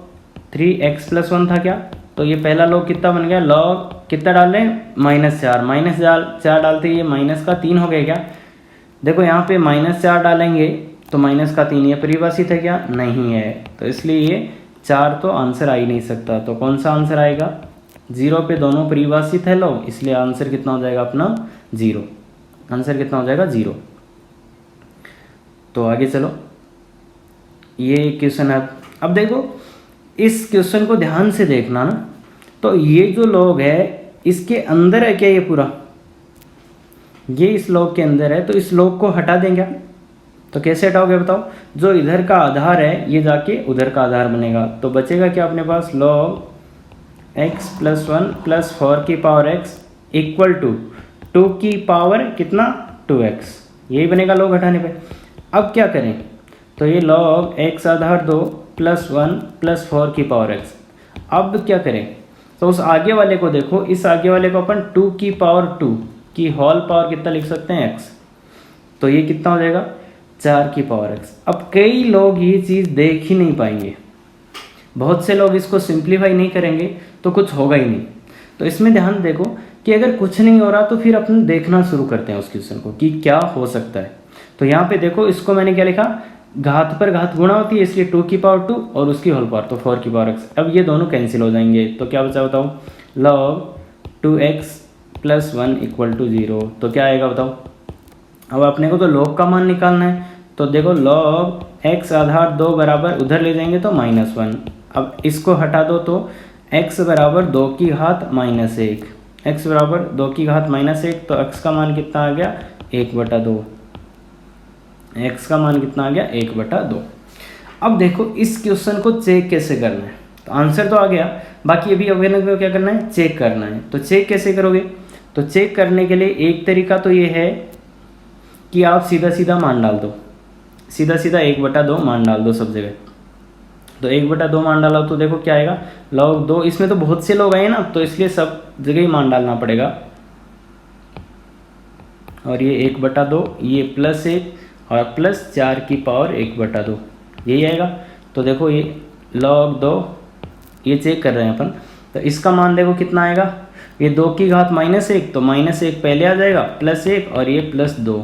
3x प्लस 1 था क्या, तो ये पहला लॉग कितना बन गया, लॉग कितना डाल रहे हैं -4 डालते ये माइनस का 3 हो गया क्या। देखो यहाँ पे -4 डालेंगे तो माइनस का 3, ये परिभाषित है क्या, नहीं है, तो इसलिए ये 4 तो आंसर आ ही नहीं सकता। तो कौन सा आंसर आएगा, 0 पे दोनों परिभाषित है लॉग, इसलिए आंसर कितना हो जाएगा अपना 0, आंसर कितना हो जाएगा 0। तो आगे चलो, ये क्वेश्चन है। अब देखो इस क्वेश्चन को ध्यान से देखना ना, तो ये जो लॉग है इसके अंदर है क्या, ये पूरा ये इस लॉग के अंदर है, तो इस लॉग को हटा देंगे। तो कैसे हटाओगे बताओ, जो इधर का आधार है ये जाके उधर का आधार बनेगा, तो बचेगा क्या अपने पास, लॉग x प्लस 1 प्लस 4 की पावर x इक्वल टू 2 की पावर कितना 2x, यही बनेगा लॉग हटाने पे। अब क्या करें, तो ये लॉग x आधार 2 प्लस 1 प्लस 4 की पावर x। अब क्या करें, तो उस आगे वाले को देखो, इस आगे वाले को अपन 2 की पावर 2 की होल पावर कितना लिख सकते हैं x, तो ये कितना हो जाएगा 4 की पावर x। अब कई लोग ये चीज़ देख ही नहीं पाएंगे, बहुत से लोग इसको सिंप्लीफाई नहीं करेंगे तो कुछ होगा ही नहीं। तो इसमें ध्यान देखो कि अगर कुछ नहीं हो रहा तो फिर अपन देखना शुरू करते हैं उस क्वेश्चन को कि क्या हो सकता है। तो यहाँ पे देखो इसको मैंने क्या लिखा, घात पर घात गुणा होती है, इसलिए 2 की पावर 2 और उसकी होल पावर, तो 4 की पावर x। अब ये दोनों कैंसिल हो जाएंगे, तो क्या बचा बताओ, log 2x plus 1 equal to 0, तो क्या आएगा बताओ। अब अपने को तो लॉग का मान निकालना है, तो देखो लॉग x आधार 2 बराबर उधर ले जाएंगे तो -1। अब इसको हटा दो तो x बराबर 2 की घात -1, x बराबर 2 की घात -1, तो x का मान कितना आ गया 1/2, x का मान कितना आ गया 1/2। अब देखो इस क्वेश्चन को चेक कैसे करना है, तो आंसर तो आ गया, बाकी अभी अवेलेबल को क्या करना है, चेक करना है। तो चेक कैसे करोगे, तो चेक करने के लिए एक तरीका तो ये है कि आप सीधा सीधा मान डाल दो, सीधा सीधा 1/2 मान डाल दो सब जगह। तो 1/2 मान डाला तो देखो क्या आएगा, लॉग 2, इसमें तो बहुत से लोग आए ना तो इसलिए सब जगह ही मान डालना पड़ेगा, और ये 1/2, ये +1 और प्लस 4 की पावर 1/2, यही आएगा। तो देखो ये log 2, ये चेक कर रहे हैं अपन, तो इसका मान देखो कितना आएगा, ये 2 की घात -1, तो -1 पहले आ जाएगा, +1 और ये +2,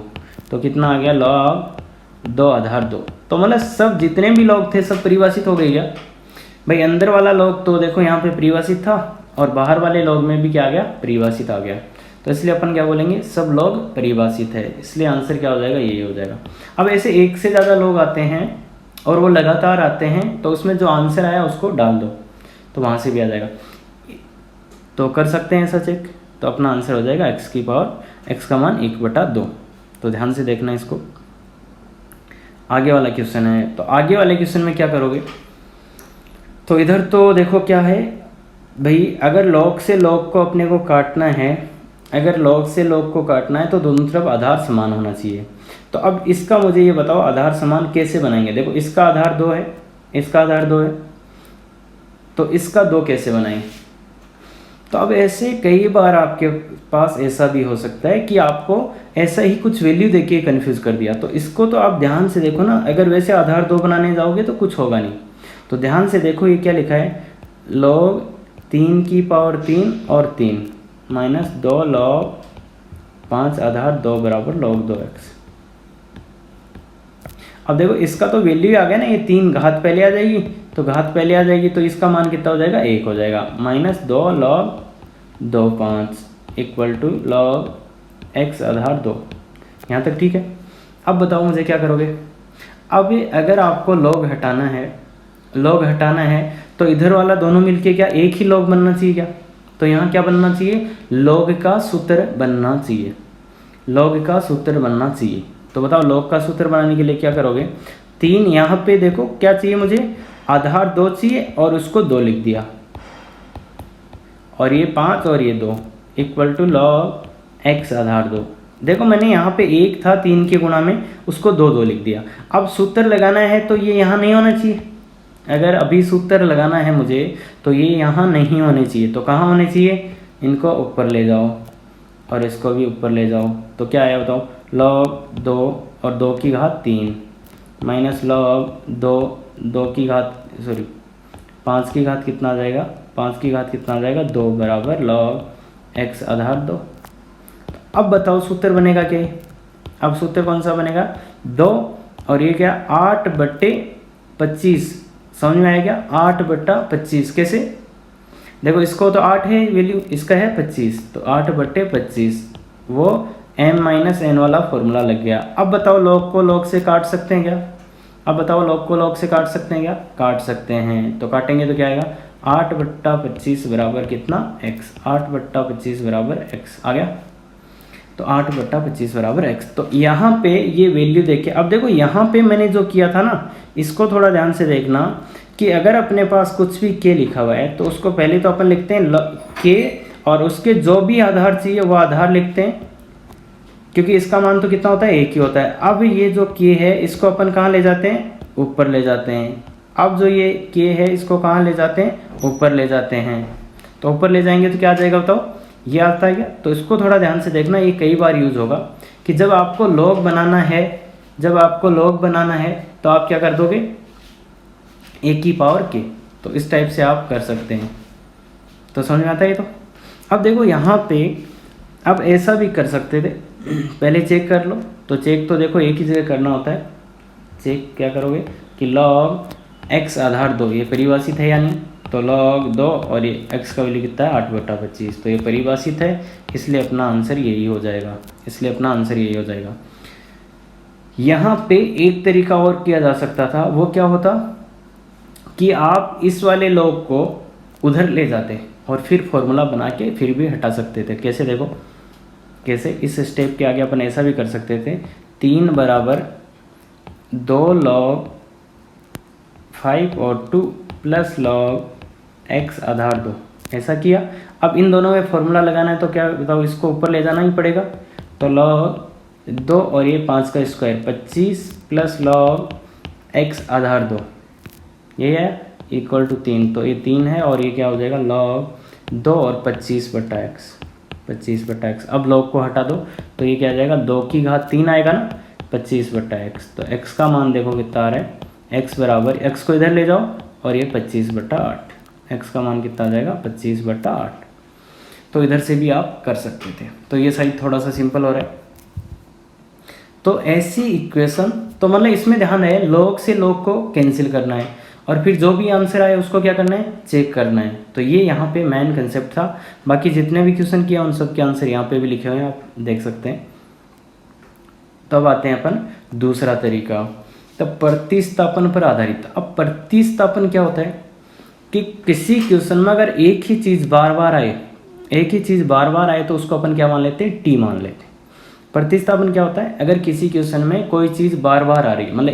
तो कितना आ गया log 2 आधार 2। तो मतलब सब जितने भी लॉग थे सब परिभाषित हो गए क्या भाई, अंदर वाला लॉग तो देखो यहाँ पे परिभाषित था और बाहर वाले लॉग में भी क्या आ गया, परिभाषित आ गया। तो इसलिए अपन क्या बोलेंगे, सब लॉग परिभाषित है, इसलिए आंसर क्या हो जाएगा, यही हो जाएगा। अब ऐसे एक से ज़्यादा लोग आते हैं और वो लगातार आते हैं तो उसमें जो आंसर आया उसको डाल दो, तो वहाँ से भी आ जाएगा। तो कर सकते हैं ऐसा चेक, तो अपना आंसर हो जाएगा x की पावर x का मान 1/2। तो ध्यान से देखना इसको। आगे वाला क्वेश्चन है, तो आगे वाले क्वेश्चन में क्या करोगे, तो इधर तो देखो क्या है भाई, अगर log से log को अपने को काटना है, अगर log से log को काटना है तो दोनों तरफ आधार समान होना चाहिए। तो अब इसका मुझे ये बताओ आधार समान कैसे बनाएंगे। देखो इसका आधार 2 है, इसका आधार 2 है, तो इसका 2 कैसे बनाएंगे। तो अब ऐसे कई बार आपके पास ऐसा भी हो सकता है कि आपको ऐसा ही कुछ वैल्यू देके कंफ्यूज कर दिया। तो इसको तो आप ध्यान से देखो ना, अगर वैसे आधार 2 बनाने जाओगे तो कुछ होगा नहीं। तो ध्यान से देखो ये क्या लिखा है, log 3 की पावर 3 और 3 माइनस 2 log 5 आधार 2 बराबर log 2x। अब देखो इसका तो वैल्यू आ गया ना, ये 3 घात पहले आ जाएगी, तो घात पहले आ जाएगी तो इसका मान कितना हो जाएगा, 1 हो जाएगा। Minus 2 log 2 5 equal to log x आधार 2। यहाँ तक ठीक है। अब बताओ मुझे क्या करोगे। अब अगर आपको log हटाना है, log हटाना है तो इधर वाला दोनों मिलके क्या एक ही log बनना चाहिए क्या। तो यहाँ क्या बनना चाहिए, log का सूत्र बनना चाहिए, log का सूत्र बनना चाहिए। तो बताओ log का सूत्र बनाने के लिए क्या करोगे, 3 यहाँ पे देखो क्या चाहिए मुझे, आधार 2 चाहिए और उसको 2 लिख दिया, और ये 5 और ये 2 इक्वल टू log x आधार 2। देखो मैंने यहाँ पे 1 था 3 के गुणा में, उसको 2 लिख दिया। अब सूत्र लगाना है तो ये यहाँ नहीं होना चाहिए, अगर अभी सूत्र लगाना है मुझे तो ये यहाँ नहीं होने चाहिए। तो कहाँ होने चाहिए, इनको ऊपर ले जाओ और इसको भी ऊपर ले जाओ। तो क्या आया बताओ, log 2 और 2 की घात 3 माइनस log 2 की घात 5 की घात कितना आ जाएगा, 5 की घात कितना आ जाएगा 2 बराबर log x आधार 2। अब बताओ सूत्र बनेगा क्या, अब सूत्र कौन सा बनेगा, 2 और ये क्या 8/25। समझ में आया क्या, 8/25 कैसे, देखो इसको तो 8 है वैल्यू, इसका है 25, तो 8/25 वो m-n वाला फॉर्मूला लग गया। अब बताओ log को log से काट सकते हैं क्या, अब बताओ log को log से काट सकते हैं क्या, काट सकते हैं। तो काटेंगे तो क्या आएगा, 8/25 बराबर कितना x, 8/25 बराबर x आ गया। तो 8/25 बराबर x। तो यहाँ पे ये वैल्यू देखे, अब देखो यहाँ पे मैंने जो किया था ना, इसको थोड़ा ध्यान से देखना कि अगर अपने पास कुछ भी k लिखा हुआ है तो उसको पहले तो अपन लिखते हैं k और उसके जो भी आधार चाहिए वो आधार लिखते हैं, क्योंकि इसका मान तो कितना होता है, 1 ही होता है। अब ये जो k है इसको अपन कहाँ ले जाते हैं, ऊपर ले जाते हैं। अब जो ये k है इसको कहाँ ले जाते हैं, ऊपर ले जाते हैं। तो ऊपर ले जाएंगे तो क्या आ जाएगा बताओ, ये आता है क्या। तो इसको थोड़ा ध्यान से देखना, ये कई बार यूज होगा कि जब आपको log बनाना है, जब आपको log बनाना है तो आप क्या कर दोगे, a की पावर k। तो इस टाइप से आप कर सकते हैं। तो समझ में आता है ये। तो अब देखो यहाँ पे अब ऐसा भी कर सकते थे, पहले चेक कर लो। तो चेक तो देखो एक ही जगह करना होता है। चेक क्या करोगे कि log x आधार 2 ये परिभाषित है या नहीं, तो log 2 और ये x का वैल्यू कितना है 8/25, तो ये परिभाषित है, इसलिए अपना आंसर यही हो जाएगा, इसलिए अपना आंसर यही हो जाएगा। यहाँ पे एक तरीका और किया जा सकता था, वो क्या होता कि आप इस वाले log को उधर ले जाते और फिर फॉर्मूला बना के फिर भी हटा सकते थे। कैसे देखो, कैसे, इस स्टेप के आगे अपन ऐसा भी कर सकते थे, 3 बराबर 2 log 5 और 2 प्लस log x आधार 2, ऐसा किया। अब इन दोनों में फॉर्मूला लगाना है तो क्या बताओ, इसको ऊपर ले जाना ही पड़ेगा। तो log 2 और ये 5 का स्क्वायर 25 प्लस log x आधार 2, ये है इक्वल टू 3। तो ये 3 है और ये क्या हो जाएगा log 2 और 25/x, 25/x। अब log को हटा दो तो ये क्या आ जाएगा, 2 की घात 3 आएगा ना, 25/x। तो x का मान देखो कितना आ रहा है, x बराबर, x को इधर ले जाओ और ये 25/8, x का मान कितना आ जाएगा 25/8। तो इधर से भी आप कर सकते थे। तो ये साइड थोड़ा सा सिंपल हो रहा है। तो ऐसी इक्वेशन, तो मतलब इसमें ध्यान है log से log को कैंसिल करना है और फिर जो भी आंसर आए उसको क्या करना है, चेक करना है। तो ये यहाँ पे मेन कंसेप्ट था। बाकी जितने भी क्वेश्चन किया उन सब के आंसर यहाँ पे भी लिखे हुए हैं, आप देख सकते हैं। तो अब आते हैं अपन दूसरा तरीका। तो प्रतिस्थापन पर आधारित। अब प्रतिस्थापन क्या होता है कि किसी क्वेश्चन में अगर एक ही चीज़ बार बार आए तो उसको अपन क्या मान लेते हैं, टी मान लेते हैं। प्रतिस्थापन क्या होता है, अगर किसी क्वेश्चन में कोई चीज़ बार बार आ रही है, मतलब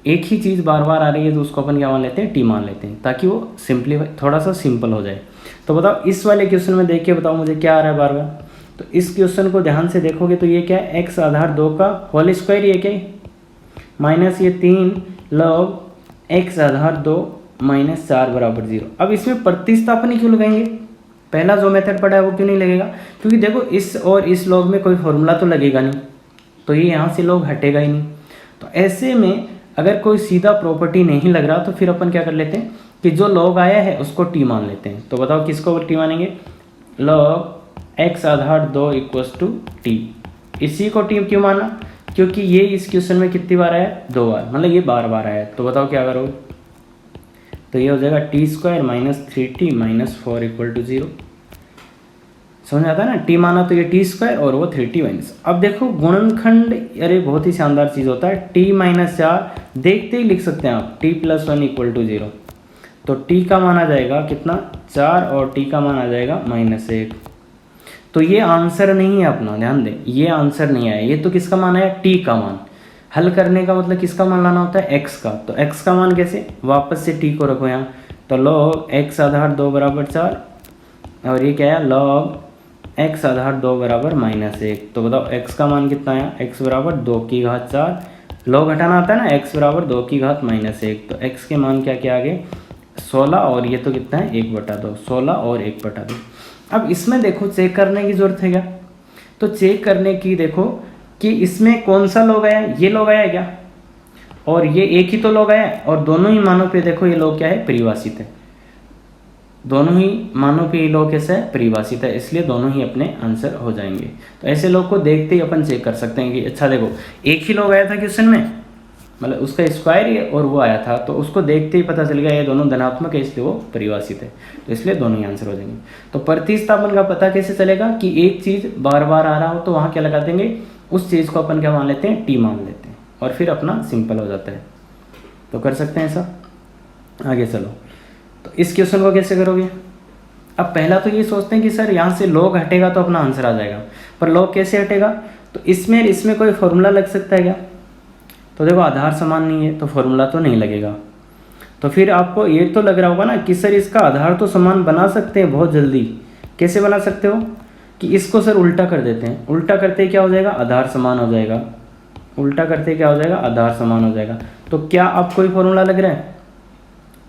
एक ही चीज़ बार बार आ रही है, तो उसको अपन क्या मान लेते हैं, टी मान लेते हैं, ताकि वो सिंपलीफाई थोड़ा सा सिंपल हो जाए। तो बताओ इस वाले क्वेश्चन में देख के बताओ मुझे क्या आ रहा है बार बार। तो इस क्वेश्चन को ध्यान से देखोगे तो ये क्या है, एक्स आधार 2 का होल स्क्वायर, ये क्या है माइनस ये 3 log एक्स आधार 2 माइनस 4 बराबर 0। अब इसमें प्रतिस्थापन ही क्यों लगाएंगे, पहला जो मेथड पढ़ा है वो क्यों नहीं लगेगा, क्योंकि देखो इस और इस log में कोई फॉर्मूला तो लगेगा नहीं, तो ये यहाँ से log हटेगा ही नहीं। तो ऐसे में अगर कोई सीधा प्रॉपर्टी नहीं लग रहा तो फिर अपन क्या कर लेते हैं कि जो log आया है उसको टी मान लेते हैं। तो बताओ किसको टी मानेंगे, log एक्स आधार 2 इक्वल्स टू टी। इसी को टी क्यों माना, क्योंकि ये इस क्वेश्चन में कितनी बार आया, 2 बार, मतलब ये बार बार आया। तो बताओ क्या करोगे, तो ये हो जाएगा T square minus 3t minus 4 equal to 0। समझ आता है ना, टी माना तो ये टी स्क्वायर और वो 3t माइनस। अब देखो गुणनखंड, अरे बहुत ही शानदार चीज़ होता है, t माइनस 4 देखते ही लिख सकते हैं आप, t प्लस 1 इक्वल टू 0। तो t का मान आ जाएगा कितना 4 और t का मान आ जाएगा -1। तो ये आंसर नहीं है अपना, ध्यान दें, ये आंसर नहीं आया, ये तो किसका मान आया, टी का मान। हल करने का मतलब किसका मान लाना होता है, एक्स का। तो एक्स का मान कैसे, वापस से टी को रखो यहाँ, तो log एक्स आधार 2 बराबर 4 और ये क्या है log एक्स आधार 2 बराबर -1। तो बताओ एक्स का मान कितना आया, एक्स बराबर 2 की घात 4, log हटाना आता है ना, एक्स बराबर 2 की घात -1। तो एक्स के मान क्या क्या आ गए 16 और ये तो कितना है 1/2, 16 और 1/2। अब इसमें देखो चेक करने की जरूरत है क्या, तो चेक करने की देखो कि इसमें कौन सा log आया, ये log आया क्या, और ये एक ही तो log आया, और दोनों ही मानों पे देखो ये log क्या है, परिभाषित है। दोनों ही मानों पे ये log कैसा है, परिभाषित है, इसलिए दोनों ही अपने आंसर हो जाएंगे। तो ऐसे log को देखते ही अपन चेक कर सकते हैं कि अच्छा देखो एक ही log आया था क्वेश्चन में, मतलब उसका स्क्वायर और वो आया था, तो उसको देखते ही पता चल गया ये दोनों धनात्मक है, इसलिए वो परिभाषित है, तो इसलिए दोनों ही आंसर हो जाएंगे। तो प्रतिस्थापन का पता कैसे चलेगा कि एक चीज़ बार बार आ रहा हो तो वहाँ क्या लगा देंगे, उस चीज़ को अपन क्या मान लेते हैं, टी मान लेते हैं, और फिर अपना सिंपल हो जाता है। तो कर सकते हैं ऐसा। आगे चलो, तो इस क्वेश्चन को कैसे करोगे। अब पहला तो ये सोचते हैं कि सर यहाँ से log हटेगा तो अपना आंसर आ जाएगा, पर log कैसे हटेगा, तो इसमें कोई फॉर्मूला लग सकता है क्या, तो देखो आधार समान नहीं है तो फॉर्मूला तो नहीं लगेगा। तो फिर आपको ये तो लग रहा होगा ना कि सर इसका आधार तो समान बना सकते हैं बहुत जल्दी। कैसे बना सकते हो कि इसको सर उल्टा कर देते हैं, उल्टा करते क्या हो जाएगा, आधार समान हो जाएगा, उल्टा करते क्या हो जाएगा, आधार समान हो जाएगा। तो क्या अब कोई फॉर्मूला लग रहा है,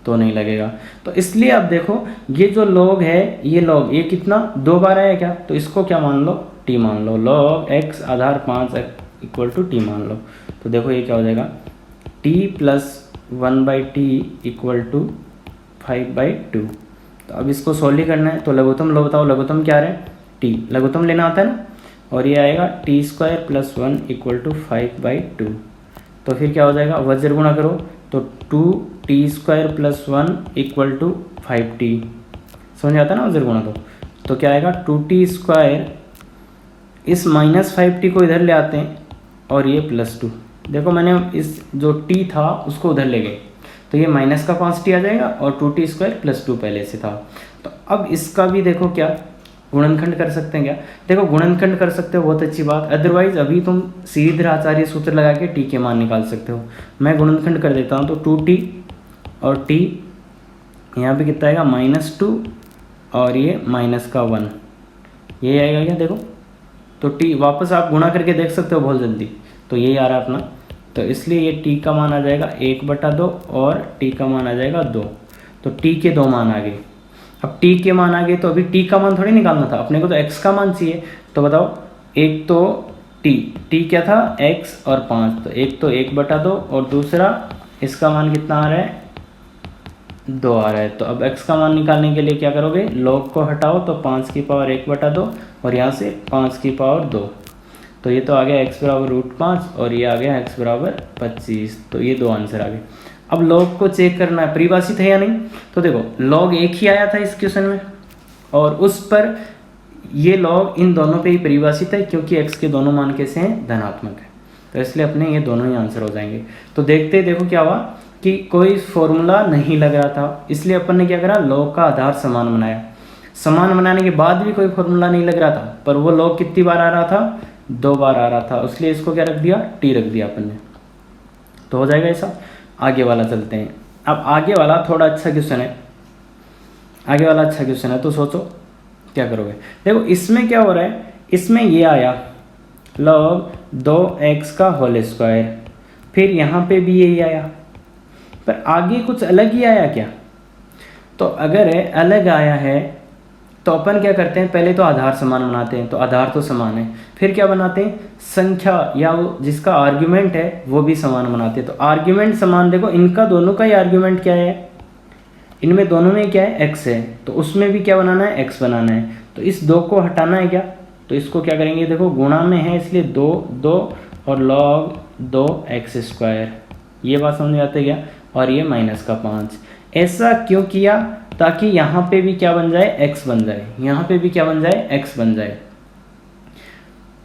तो नहीं लगेगा। तो इसलिए अब देखो ये जो log है, ये log ये कितना 2 बार आया क्या, तो इसको क्या मान लो, टी मान लो, log एक्स आधार 5 इक्वल टू टी मान लो। तो देखो ये क्या हो जाएगा, t plus 1/t equal to 5/2। तो अब इसको सोल्व करना है, तो लघुत्तम लो, बताओ लघुत्तम क्या है, t लघुत्तम लेना आता है ना, और ये आएगा t square plus 1 equal to 5/2। तो फिर क्या हो जाएगा, वज्र गुणा करो, तो 2t square plus 1 equal to 5t। समझ आता है ना वज्र गुणा, तो क्या आएगा 2t स्क्वायर, इस -5t को इधर ले आते हैं और ये +2। देखो मैंने इस जो t था उसको उधर ले गए, तो ये माइनस का 5t आ जाएगा और 2t स्क्वायर प्लस 2 पहले से था। तो अब इसका भी देखो क्या गुणनखंड कर सकते हैं क्या, देखो गुणनखंड कर सकते हो, बहुत अच्छी बात। अदरवाइज अभी तुम सीधे आचार्य सूत्र लगा के t के मान निकाल सकते हो। मैं गुणनखंड कर देता हूँ, तो 2t और t यहाँ पे कितना आएगा -2 और ये -1, ये आएगा क्या, देखो तो t वापस आप गुणा करके देख सकते हो बहुत जल्दी, तो यही आ रहा है अपना। तो इसलिए ये t का मान आ जाएगा 1/2 और t का मान आ जाएगा 2। तो t के 2 मान आ गए। अब t के मान आ गए तो अभी t का मान थोड़ी निकालना था अपने को, तो x का मान चाहिए। तो बताओ, एक तो t क्या था, x और 5, तो एक तो 1/2 और दूसरा इसका मान कितना आ रहा है, 2 आ रहा है। तो अब x का मान निकालने के लिए क्या करोगे, log को हटाओ, तो 5 की पावर 1/2 और यहाँ से 5 की पावर 2, तो ये तो आ गया x बराबर √5 और ये आ गया x बराबर 25। तो ये 2 आंसर आ गए। अब log को चेक करना है परिभाषित है या नहीं। तो देखो log एक ही आया था इस क्वेश्चन में और उस पर ये log इन दोनों पे ही परिभाषित है, क्योंकि x के दोनों मान कैसे हैं, धनात्मक है। तो इसलिए अपने ये दोनों ही आंसर हो जाएंगे। तो देखते ही देखो क्या हुआ कि कोई फॉर्मूला नहीं लग रहा था, इसलिए अपन ने क्या करा, लॉग का आधार समान बनाया। समान बनाने के बाद भी कोई फॉर्मूला नहीं लग रहा था, पर वो लॉग कितनी बार आ रहा था, 2 बार आ रहा था, इसलिए इसको क्या रख दिया, टी रख दिया अपन ने। तो हो जाएगा ऐसा। आगे वाला चलते हैं। अब आगे वाला थोड़ा अच्छा क्वेश्चन है, आगे वाला अच्छा क्वेश्चन है, तो सोचो क्या करोगे। देखो इसमें क्या हो रहा है, इसमें ये आया log 2x का होल स्क्वायर, फिर यहाँ पे भी यही आया, पर आगे कुछ अलग ही आया क्या। तो अगर अलग आया है तो अपन क्या करते हैं, पहले तो आधार समान बनाते हैं, तो आधार तो समान है, फिर क्या बनाते हैं, संख्या या वो जिसका आर्ग्यूमेंट है वो भी समान बनाते हैं। तो आर्ग्यूमेंट समान, देखो इनका दोनों का ही आर्ग्यूमेंट क्या है, इनमें दोनों में क्या है, x है, तो उसमें भी क्या बनाना है, x बनाना है। तो इस 2 को हटाना है क्या, तो इसको क्या करेंगे, देखो गुणा में है इसलिए 2 2 और log 2x², ये बात समझ में आती है क्या, और ये -5। ऐसा क्यों किया, ताकि यहाँ पे भी क्या बन जाए, x बन जाए, यहाँ पे भी क्या बन जाए, x बन जाए,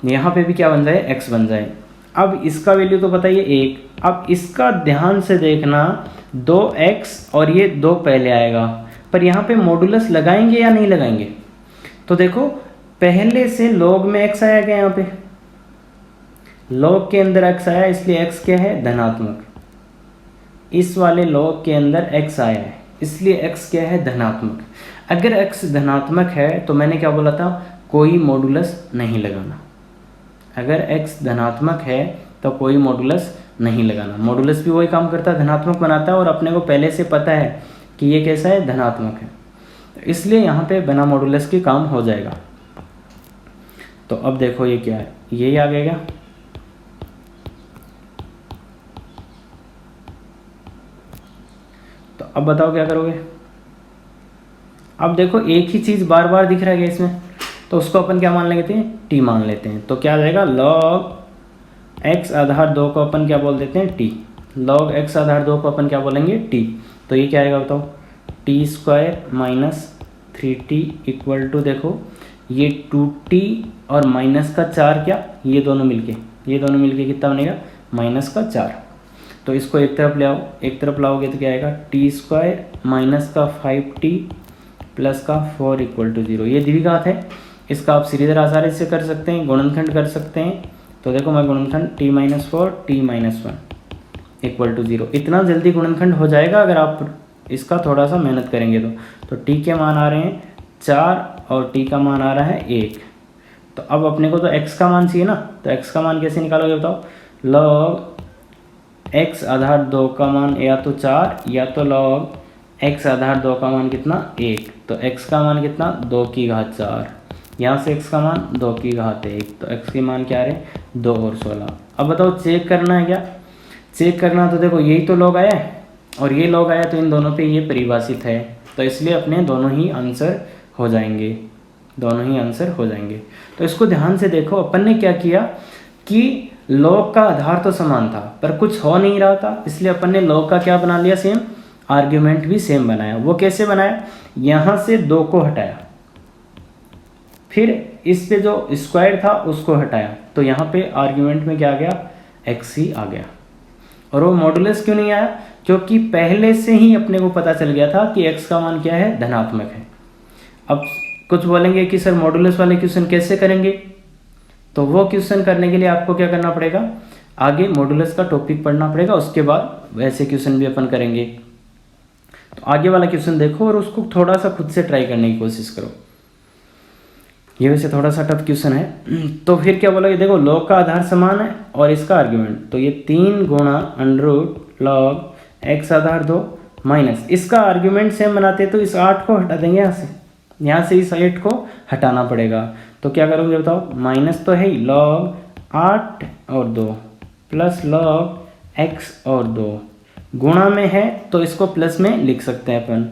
यहाँ पे भी क्या बन जाए, x बन जाए। अब इसका वैल्यू तो बताइए 1। अब इसका ध्यान से देखना, 2x और ये 2 पहले आएगा, पर यहाँ पे मॉडुलस लगाएंगे या नहीं लगाएंगे। तो देखो पहले से log में x आया क्या, यहाँ पे log के अंदर x आया, इसलिए x क्या है, धनात्मक। इस वाले log के अंदर x आया है, इसलिए x क्या है, धनात्मक। अगर x धनात्मक है तो मैंने क्या बोला था, कोई मॉडुलस नहीं लगाना। अगर x धनात्मक है तो कोई मॉडुलस नहीं लगाना। मॉडुलस भी वही काम करता है, धनात्मक बनाता है, और अपने को पहले से पता है कि ये कैसा है, धनात्मक है, तो इसलिए यहाँ पे बिना मॉडुलस के काम हो जाएगा। तो अब देखो ये क्या है, यही आ गया। तो अब बताओ क्या करोगे। अब देखो एक ही चीज़ बार बार दिख रहा है इसमें, तो उसको अपन क्या मान लेते हैं, टी मान लेते हैं। तो क्या आ जाएगा, log x आधार 2 को अपन क्या बोल देते हैं, टी। log x आधार 2 को अपन क्या बोलेंगे, टी। तो ये क्या आएगा बताओ, t² - 3t इक्वल टू, देखो ये 2t और -4 क्या, ये दोनों मिलके कितना बनेगा, -4। तो इसको एक तरफ ले आओ, एक तरफ लाओगे तो क्या आएगा, t² - 5t + 4 = 0। ये द्विघात है, इसका आप सीधे आसानी से कर सकते हैं, गुणनखंड कर सकते हैं। तो देखो मैं गुणनखंड t - 4 t - 1 = 0, इतना जल्दी गुणनखंड हो जाएगा अगर आप इसका थोड़ा सा मेहनत करेंगे तो t के मान आ रहे हैं 4 और t का मान आ रहा है 1। तो अब अपने को तो x का मान चाहिए ना, तो x का मान कैसे निकालोगे बताओ, log x आधार 2 का मान या तो 4 या तो log x आधार 2 का मान कितना, 1। तो x का मान कितना, 2 की घात 4, यहाँ से x का मान 2 की घात 1, तो x के मान क्या आ रहे, 2 और 16। अब बताओ चेक करना है क्या, चेक करना, तो देखो यही तो log आया है और ये log आया, तो इन दोनों पे ये परिभाषित है, तो इसलिए अपने दोनों ही आंसर हो जाएंगे, दोनों ही आंसर हो जाएंगे। तो इसको ध्यान से देखो, अपन ने क्या किया कि log का आधार तो समान था पर कुछ हो नहीं रहा था, इसलिए अपन ने log का क्या बना लिया, सेम, आर्ग्यूमेंट भी सेम बनाया। वो कैसे बनाया, यहाँ से 2 को हटाया, फिर इस पे जो स्क्वायर था उसको हटाया, तो यहाँ पे आर्ग्यूमेंट में क्या आ गया, x ही आ गया। और वो मॉडुलस क्यों नहीं आया, क्योंकि पहले से ही अपने को पता चल गया था कि x का मान क्या है, धनात्मक है। अब कुछ बोलेंगे कि सर मॉडुलस वाले क्वेश्चन कैसे करेंगे, तो वो क्वेश्चन करने के लिए आपको क्या करना पड़ेगा, आगे मॉडुलस का टॉपिक पढ़ना पड़ेगा, उसके बाद वैसे क्वेश्चन भी अपन करेंगे। तो आगे वाला क्वेश्चन देखो और उसको थोड़ा सा खुद से ट्राई करने की कोशिश करो। ये वैसे थोड़ा सा टफ क्वेश्चन है। तो फिर क्या बोलोगे, देखो log का आधार समान है और इसका आर्ग्यूमेंट, तो ये 3 गुणा √log x आधार 2 माइनस इसका आर्ग्यूमेंट सेम बनाते हैं, तो इस 8 को हटा देंगे यहाँ से इस 8 को हटाना पड़ेगा। तो क्या करोगे बताओ, माइनस तो है ही, log 8 और 2 प्लस log x और 2 गुणा में है, तो इसको प्लस में लिख सकते हैं अपन,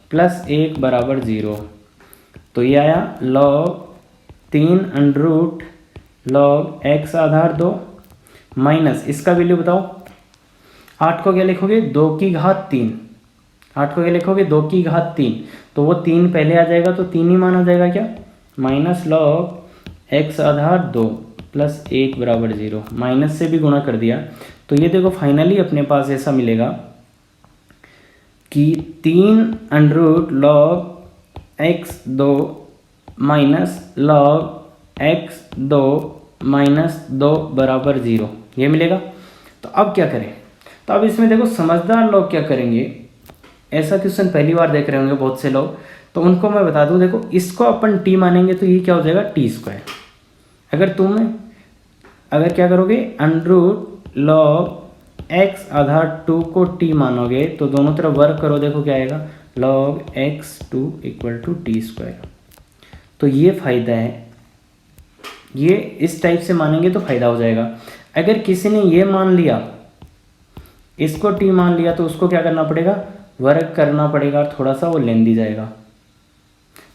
+1 = 0। तो ये आया log 3 √log x आधार 2 माइनस इसका वैल्यू बताओ, 8 को क्या लिखोगे, 2 की घात 3, 8 को क्या लिखोगे, 2 की घात 3, तो वो 3 पहले आ जाएगा, तो 3 ही मान आ जाएगा क्या, -log x आधार 2 प्लस 1 बराबर 0, माइनस से भी गुणा कर दिया। तो ये देखो फाइनली अपने पास ऐसा मिलेगा कि 3 under log x2 minus log x2 minus 2 बराबर 0, ये मिलेगा। तो अब क्या करें? तो अब इसमें देखो समझदार लोग क्या करेंगे, ऐसा क्वेश्चन पहली बार देख रहे होंगे बहुत से लोग, तो उनको मैं बता दूं, देखो इसको अपन t मानेंगे तो ये क्या हो जाएगा t²। अगर क्या करोगे, अंडर लॉग x आधार 2 को t मानोगे तो दोनों तरफ वर्क करो, देखो क्या आएगा, log x2 equal to t²। तो ये फ़ायदा है, ये इस टाइप से मानेंगे तो फ़ायदा हो जाएगा। अगर किसी ने ये मान लिया, इसको t मान लिया, तो उसको क्या करना पड़ेगा, वर्क करना पड़ेगा और थोड़ा सा वो लेंदी जाएगा।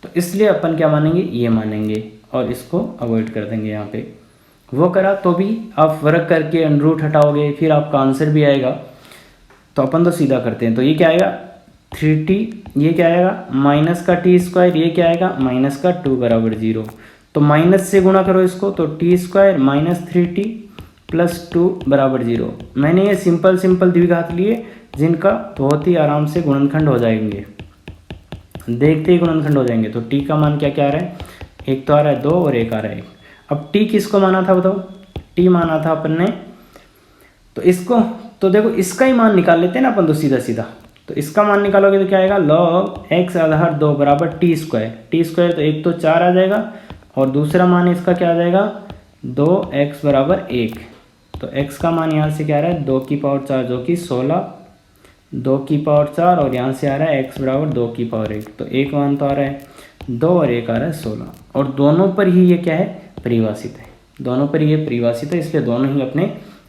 तो इसलिए अपन क्या मानेंगे, ये मानेंगे और इसको अवॉइड कर देंगे यहाँ पे। वो करा तो भी आप वर्क करके अंडर रूट हटाओगे, फिर आपका आंसर भी आएगा। तो अपन तो सीधा करते हैं, तो ये क्या आएगा 3t, ये क्या आएगा माइनस का t², ये क्या आएगा माइनस का 2 बराबर 0। तो माइनस से गुणा करो इसको, तो t² माइनस 3t प्लस 2 बराबर 0। मैंने ये सिंपल द्विघात लिए जिनका बहुत ही आराम से गुणनखंड हो जाएंगे, देखते ही गुणनखंड हो जाएंगे। तो t का मान क्या क्या आ रहा है, एक तो आ रहा है 2 और एक आ रहा है 1। अब t किसको माना था बताओ, t माना था अपन ने, तो इसको, तो देखो इसका ही मान निकाल लेते हैं ना अपन तो सीधा। तो इसका मान निकालोगे तो क्या आएगा, log x आधार 2 बराबर t²। तो एक तो 4 आ जाएगा और दूसरा मान इसका क्या आ जाएगा 2x बराबर 1। तो x का मान यहाँ से क्या आ रहा है 2 की पावर 4 जो कि 16, 2 की पावर 4 और यहाँ से आ रहा है x बराबर 2 की पावर 1। तो एक मान तो आ रहा है 2 और एक आ रहा है 16, और दोनों पर ही ये क्या है परिभाषित है, दोनों पर ये परिभाषित है, इसलिए दोनों ही अपने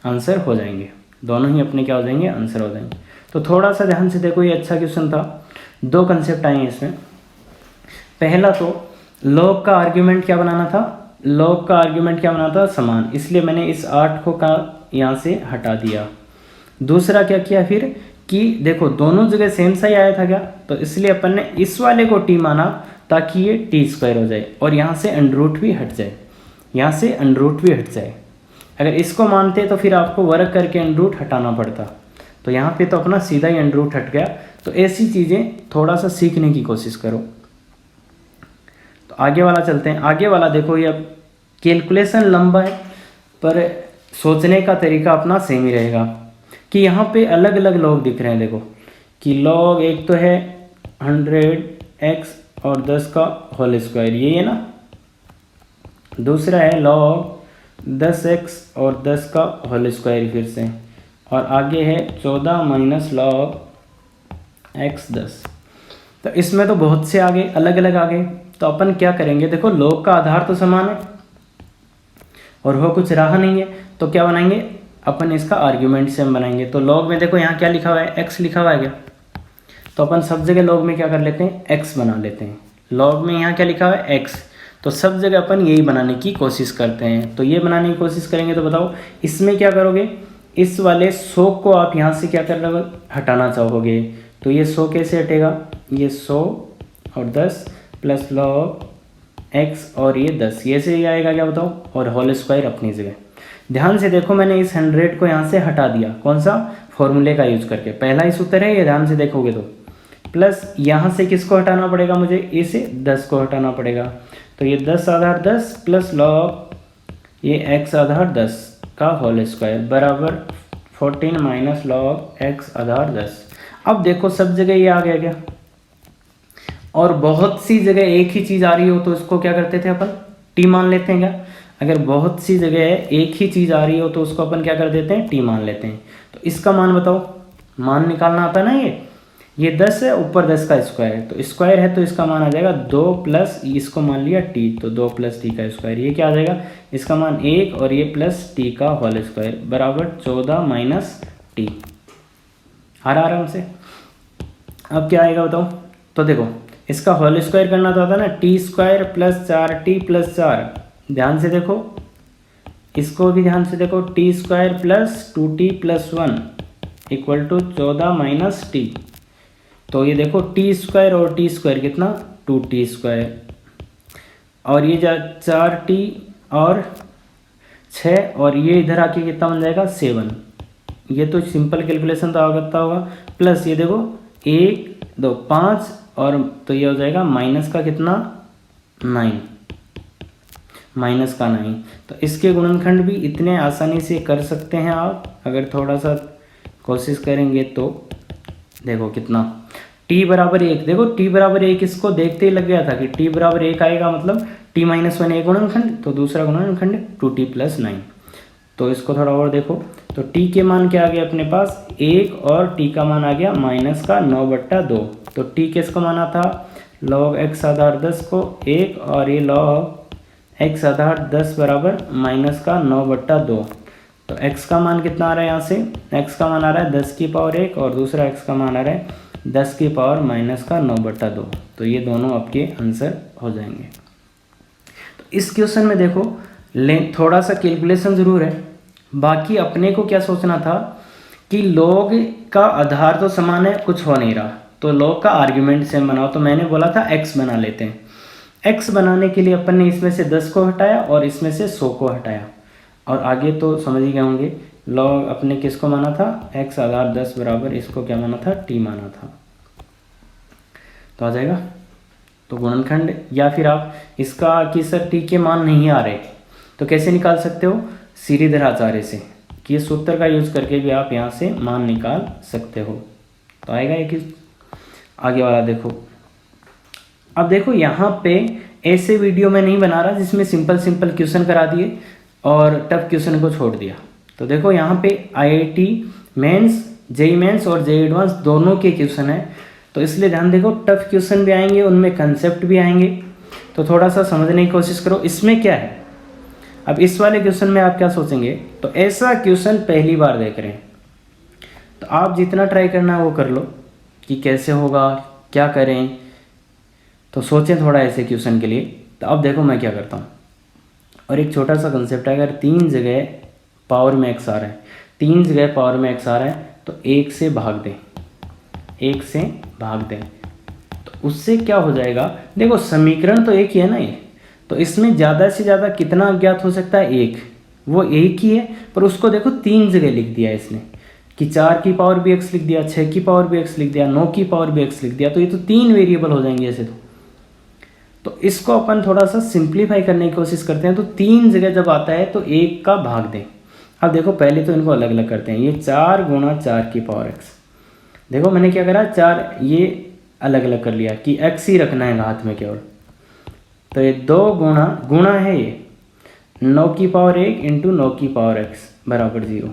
आंसर हो जाएंगे, दोनों ही अपने क्या हो जाएंगे आंसर हो जाएंगे। तो थोड़ा सा ध्यान से देखो, ये अच्छा क्वेश्चन था। 2 कंसेप्ट आए हैं इसमें। पहला तो लॉग का आर्ग्यूमेंट क्या बनाना था, समान, इसलिए मैंने इस 8 को का यहाँ से हटा दिया। दूसरा क्या किया फिर कि देखो दोनों जगह सेम सा ही आया था क्या, तो इसलिए अपन ने इस वाले को t माना ताकि ये t² हो जाए और यहाँ से अंडर रूट भी हट जाए, अगर इसको मानते तो फिर आपको वर्क करके अंडर रूट हटाना पड़ता। तो यहाँ पे तो अपना सीधा ही अंडर रूट हट गया। तो ऐसी चीज़ें थोड़ा सा सीखने की कोशिश करो। तो आगे वाला चलते हैं। आगे वाला देखो, ये अब कैलकुलेशन लंबा है पर सोचने का तरीका अपना सेम ही रहेगा कि यहाँ पे अलग अलग लॉग दिख रहे हैं। देखो कि लॉग एक तो है 100x और 10 का होल स्क्वायर, ये है ना। दूसरा है लॉग 10x और 10 का होल स्क्वायर फिर से, और आगे है 14 माइनस लॉग x 10। तो इसमें तो बहुत से आगे अलग अलग आगे। तो अपन क्या करेंगे, देखो लॉग का आधार तो समान है और वो कुछ रहा नहीं है, तो क्या बनाएंगे अपन, इसका आर्ग्यूमेंट से हम बनाएंगे। तो लॉग में देखो यहाँ क्या लिखा हुआ है, x लिखा हुआ है क्या, तो अपन सब जगह लॉग में क्या कर लेते हैं x बना लेते हैं। लॉग में यहाँ क्या लिखा हुआ है x, तो सब जगह अपन यही बनाने की कोशिश करते हैं। तो ये बनाने की कोशिश करेंगे। तो बताओ इसमें क्या करोगे, इस वाले 100 को आप यहाँ से क्या कर रहे हो, हटाना चाहोगे। तो ये 100 कैसे हटेगा, ये 100 और 10 प्लस लॉग x और ये 10, ये से ही आएगा क्या बताओ, और होल स्क्वायर अपनी जगह। ध्यान से देखो मैंने इस 100 को यहाँ से हटा दिया, कौन सा, फॉर्मूले का यूज करके। पहला ही सूत्र है ये, ध्यान से देखोगे तो। प्लस यहाँ से किसको हटाना पड़ेगा मुझे, इसे 10 को हटाना पड़ेगा। तो ये 10 आधार 10 प्लस लॉग ये x आधार 10 का होल स्क्वायर बराबर 14 माइनस लॉग x आधार 10। अब देखो सब जगह ये आ गया क्या, और बहुत सी जगह एक ही चीज़ आ रही हो तो इसको क्या करते थे अपन, t मान लेते हैं क्या। अगर बहुत सी जगह एक ही चीज़ आ रही हो तो उसको अपन क्या कर देते हैं, t मान लेते हैं। तो इसका मान बताओ, मान निकालना आता है ना, ये 10 है, ऊपर 10 का स्क्वायर, तो स्क्वायर है तो इसका मान आ जाएगा 2 प्लस इसको मान लिया t, तो 2 प्लस t का स्क्वायर, ये क्या आ जाएगा, इसका मान 1 और ये प्लस t का होल स्क्वायर बराबर 14 माइनस t। आराम से। अब क्या आएगा बताओ, तो देखो इसका होल स्क्वायर करना तो आता है ना, t² प्लस 4t प्लस 4। ध्यान से देखो, इसको भी ध्यान से देखो, t² plus 2t plus 1 equal to 14 minus t। तो ये देखो t² और t² कितना, 2t², और ये 4t और 6 और ये इधर आके कितना बन जाएगा 7। ये तो सिंपल कैलकुलेशन तो आगता होगा। प्लस ये देखो 1 2 5 और तो ये हो जाएगा माइनस का कितना 9, माइनस का 9। तो इसके गुणनखंड भी इतने आसानी से कर सकते हैं आप, अगर थोड़ा सा कोशिश करेंगे तो। देखो कितना t बराबर 1, देखो t बराबर 1 इसको देखते ही लग गया था कि t बराबर 1 आएगा, मतलब t माइनस 1 एक गुणनखंड, तो दूसरा गुणनखंड 2t प्लस 9। तो इसको थोड़ा और देखो, तो t के मान क्या आ गया अपने पास 1 और t का मान आ गया माइनस का 9/2। तो t किसको माना था log x आधार 10 को 1 और ये log x आधार 10 बराबर माइनस का 9/2। तो x का मान कितना आ रहा है यहाँ से, x का मान आ रहा है 10 की पावर 1 और दूसरा x का मान आ रहा है 10 की पावर माइनस का 9/2। तो ये दोनों आपके आंसर हो जाएंगे। तो इस क्वेश्चन में देखो थोड़ा सा कैलकुलेशन ज़रूर है, बाकी अपने को क्या सोचना था कि log का आधार तो समान है, कुछ हो नहीं रहा, तो log का आर्ग्यूमेंट सेम बनाओ। तो मैंने बोला था x बना लेते हैं। x बनाने के लिए अपन ने इसमें से 10 को हटाया और इसमें से 100 को हटाया, और आगे तो समझ ही गए होंगे। log अपने किसको माना था x आधार 10 बराबर इसको क्या माना था t माना था, तो आ जाएगा। तो गुणनखंड, या फिर आप इसका कि सर t के मान नहीं आ रहे तो कैसे निकाल सकते हो, सीरीधर आचार्य से, कि ये सूत्र का यूज करके भी आप यहाँ से मान निकाल सकते हो। तो आएगा एक आगे वाला देखो। अब देखो यहाँ पे ऐसे वीडियो में नहीं बना रहा जिसमें सिंपल सिंपल क्वेश्चन करा दिए और टफ क्वेश्चन को छोड़ दिया। तो देखो यहाँ पे IIT मेंस, जेईई मेंस और जेईई एडवांस दोनों के क्वेश्चन है, तो इसलिए ध्यान देखो टफ क्वेश्चन भी आएंगे, उनमें कंसेप्ट भी आएंगे, तो थोड़ा सा समझने की कोशिश करो इसमें क्या है। अब इस वाले क्वेश्चन में आप क्या सोचेंगे, तो ऐसा क्वेश्चन पहली बार देख रहे हैं, तो आप जितना ट्राई करना है वो कर लो कि कैसे होगा, क्या करें, तो सोचें थोड़ा ऐसे क्वेश्चन के लिए। तो अब देखो मैं क्या करता हूँ, और एक छोटा सा कंसेप्ट है, अगर 3 जगह पावर में x आ रहा है, 3 जगह पावर में x आ रहा है, तो 1 से भाग दें, 1 से भाग दें, तो उससे क्या हो जाएगा। देखो समीकरण तो एक ही है ना ये, तो इसमें ज़्यादा से ज़्यादा कितना अज्ञात हो सकता है, 1, वो एक ही है, पर उसको देखो 3 जगह लिख दिया इसने, कि 4 की पावर भी x लिख दिया, 6 की पावर भी x लिख दिया, 9 की पावर भी x लिख दिया, तो ये तो 3 वेरिएबल हो जाएंगे ऐसे। तो इसको अपन थोड़ा सा सिंप्लीफाई करने की कोशिश करते हैं। तो 3 जगह जब आता है तो 1 का भाग दें। अब देखो पहले तो इनको अलग अलग करते हैं, ये 4 गुणा 4 की पावर x, देखो मैंने क्या करा 4 ये अलग अलग कर लिया कि x ही रखना है हाथ में केवल, तो ये 2 गुणा है ये 9 की पावर 1 इंटू 9 की पावर x बराबर 0।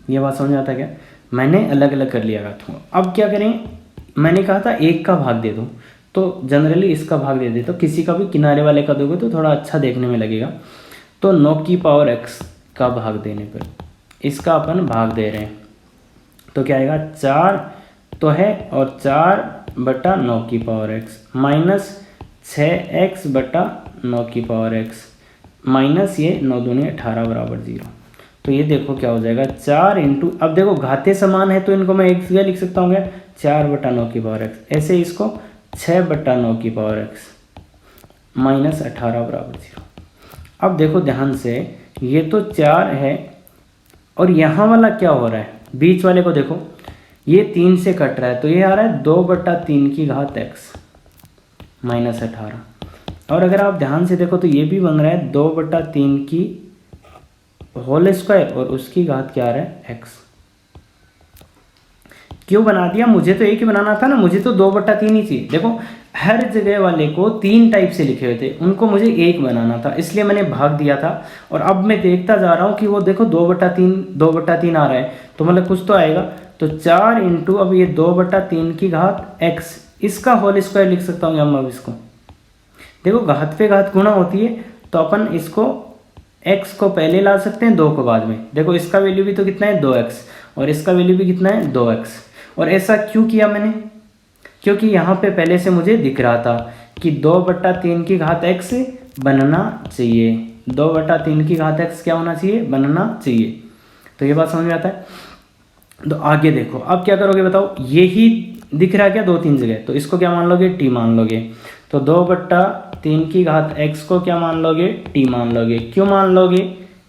ये बात समझ आता है क्या, मैंने अलग अलग कर लिया था। अब क्या करें, मैंने कहा था 1 का भाग दे दो, तो जनरली इसका भाग दे दे, तो किसी का भी किनारे वाले का दोगे तो थोड़ा अच्छा देखने में लगेगा। तो 9 की पावर x का भाग देने पर इसका अपन भाग दे रहे हैं, तो क्या आएगा 4 तो है और 4/9 की पावर x माइनस 6x/9 की पावर x माइनस ये 9 दूनी 18 बराबर 0। तो ये देखो क्या हो जाएगा 4 इंटू, अब देखो घाते समान है तो इनको मैं एक जगह लिख सकता हूँ क्या 4/9 की पावर x, ऐसे इसको 6/9 की पावर x माइनस 18 बराबर 0। अब देखो ध्यान से, ये तो 4 है और यहाँ वाला क्या हो रहा है, बीच वाले को देखो ये 3 से कट रहा है, तो ये आ रहा है 2/3 की घात x माइनस 18। और अगर आप ध्यान से देखो तो ये भी बन रहा है 2/3 की होल स्क्वायर और उसकी घात क्या आ रहा है x। क्यों बना दिया, मुझे तो एक ही बनाना था ना, मुझे तो 2/3 ही चाहिए। देखो हर जगह वाले को 3 टाइप से लिखे हुए थे, उनको मुझे 1 बनाना था, इसलिए मैंने भाग दिया था। और अब मैं देखता जा रहा हूँ कि वो देखो 2/3 आ रहा है, तो मतलब कुछ तो आएगा। तो 4 इंटू अब ये 2/3 की घात x, इसका होल स्क्वायर लिख सकता हूँ हम। अब इसको देखो घात पे घात गुणा होती है, तो अपन इसको x को पहले ला सकते हैं, 2 को बाद में। देखो इसका वैल्यू भी तो कितना है 2x और इसका वैल्यू भी कितना है 2x। और ऐसा क्यों किया मैंने, क्योंकि यहाँ पे पहले से मुझे दिख रहा था कि 2/3 की घात x बनना चाहिए, 2/3 की घात x क्या होना चाहिए, बनना चाहिए। तो ये बात समझ में आता है। तो आगे देखो अब क्या करोगे बताओ, यही दिख रहा है क्या 2-3 जगह, तो इसको क्या मान लोगे, t मान लोगे। तो 2/3 3 की घात x को क्या मान लोगे, t मान लोगे। क्यों मान लोगे,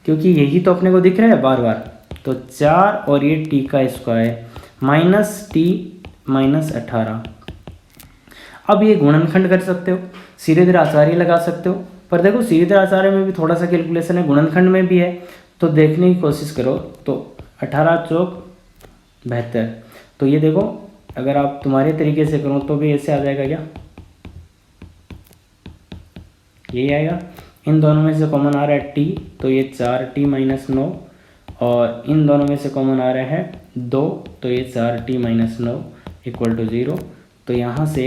क्योंकि यही तो अपने को दिख रहा है बार बार। तो 4 और ये t का स्क्वायर माइनस t माइनस 18। अब ये गुणनखंड कर सकते हो, सीधे सीधे आचार्य लगा सकते हो, पर देखो सीधे आचार्य में भी थोड़ा सा कैलकुलेशन है, गुणनखंड में भी है, तो देखने की कोशिश करो। तो 18 चौक 72। तो ये देखो अगर आप तुम्हारे तरीके से करो तो भी ऐसे आ जाएगा क्या, यही आएगा। इन दोनों में से कॉमन आ रहा है t, तो ये 4t माइनस 9, और इन दोनों में से कॉमन आ रहा है 2, तो ये 4t माइनस 9 इक्वल टू 0। तो यहाँ से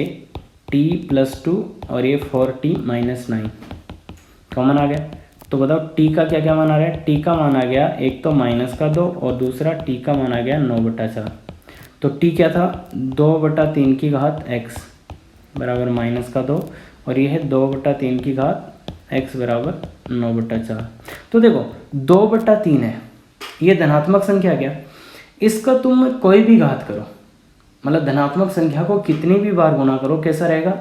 t प्लस 2 और ये 4t माइनस 9 कॉमन आ गया। तो बताओ t का क्या क्या मान आ रहा है, t का मान आ गया एक तो माइनस का 2 और दूसरा t का मान आ गया 9/4। तो t क्या था, 2/3 की घात x बराबर माइनस का 2, और ये है 2/3 की घात x बराबर 9/4। तो देखो 2/3 है, ये धनात्मक संख्या क्या, इसका तुम कोई भी घात करो, मतलब धनात्मक संख्या को कितनी भी बार गुणा करो कैसा रहेगा,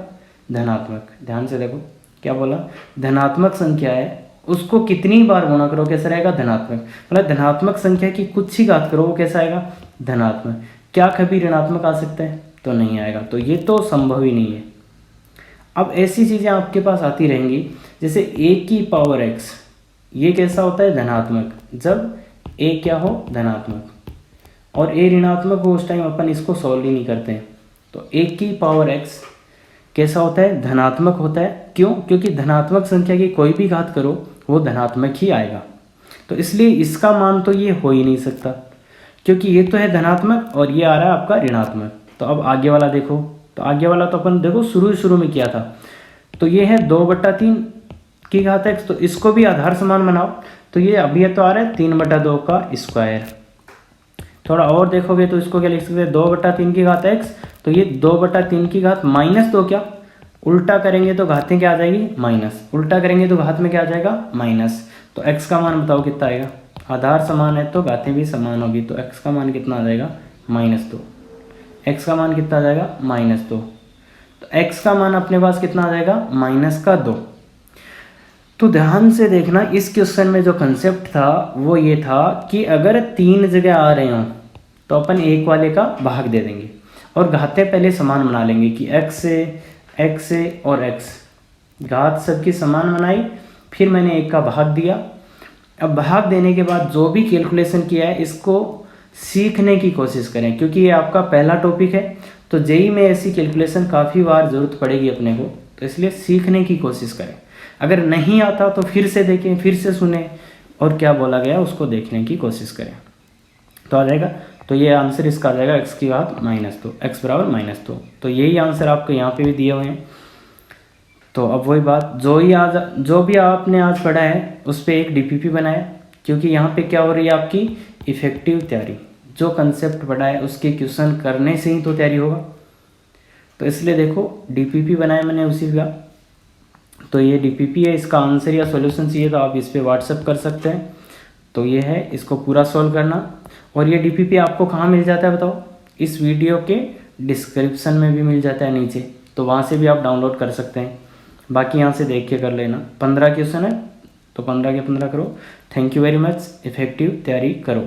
धनात्मक। ध्यान से देखो क्या बोला, धनात्मक संख्या है उसको कितनी बार गुणा करो कैसा रहेगा, धनात्मक। मतलब धनात्मक संख्या की कुछ ही घात करो वो कैसा आएगा, धनात्मक। क्या कभी ऋणात्मक आ सकता है, तो नहीं आएगा, तो ये तो संभव ही नहीं है। अब ऐसी चीज़ें आपके पास आती रहेंगी, जैसे a की पावर x, ये कैसा होता है, धनात्मक, जब a क्या हो, धनात्मक, और a ऋणात्मक हो उस टाइम अपन इसको सॉल्व ही नहीं करते हैं। तो a की पावर x कैसा होता है, धनात्मक होता है। क्यों, क्योंकि धनात्मक संख्या की कोई भी घात करो वो धनात्मक ही आएगा। तो इसलिए इसका मान तो ये हो ही नहीं सकता, क्योंकि ये तो है धनात्मक और ये आ रहा है आपका ऋणात्मक। तो अब आगे वाला देखो, तो आगे वाला तो अपन देखो शुरू में किया था। तो ये है 2/3 की घात x, तो इसको भी आधार समान बनाओ। तो ये अभी तो आ रहा है 3/2 का स्क्वायर। थोड़ा और देखोगे तो इसको क्या लिख सकते हैं, 2/3 की घात x, तो ये 2/3 की घात माइनस 2, क्या उल्टा करेंगे तो घातें क्या आ जाएगी, माइनस, उल्टा करेंगे तो घात में क्या आ जाएगा, माइनस। तो x का मान बताओ कितना आएगा, आधार समान है तो घातें भी समान होगी, तो x का मान कितना आ जाएगा, -2। x का मान कितना आ जाएगा, -2। तो x का मान अपने पास कितना आ जाएगा, -2। तो ध्यान से देखना, इस क्वेश्चन में जो कंसेप्ट था वो ये था कि अगर 3 जगह आ रहे हों तो अपन एक वाले का भाग दे देंगे और घातें पहले समान बना लेंगे कि x से और x घात सबकी समान बनाई, फिर मैंने एक का भाग दिया। अब भाग देने के बाद जो भी कैलकुलेशन किया है इसको सीखने की कोशिश करें, क्योंकि ये आपका पहला टॉपिक है। तो जेईई में ऐसी कैलकुलेशन काफ़ी बार ज़रूरत पड़ेगी अपने को, तो इसलिए सीखने की कोशिश करें। अगर नहीं आता तो फिर से देखें, फिर से सुने और क्या बोला गया उसको देखने की कोशिश करें, तो आ जाएगा। तो ये आंसर इसका आ जाएगा x की घात -2, x बराबर -2। तो यही आंसर आपको यहाँ पे भी दिए हुए हैं। तो अब वही बात, जो भी आपने आज पढ़ा है उस पर एक डीपीपी बनाया, क्योंकि यहाँ पे क्या हो रही है आपकी इफेक्टिव तैयारी। जो कंसेप्ट पढ़ा है उसके क्वेश्चन करने से ही तो तैयारी होगा। तो इसलिए देखो डीपीपी बनाया मैंने उसी का। तो ये डीपीपी है, इसका आंसर या सॉल्यूशन चाहिए तो आप इस पर व्हाट्सएप कर सकते हैं। तो ये है, इसको पूरा सॉल्व करना। और ये डीपीपी आपको कहाँ मिल जाता है बताओ, इस वीडियो के डिस्क्रिप्शन में भी मिल जाता है नीचे, तो वहाँ से भी आप डाउनलोड कर सकते हैं। बाकी यहाँ से देख के कर लेना। 15 क्वेश्चन है तो 15 के 15 करो। Thank you very much. Effective तैयारी करो।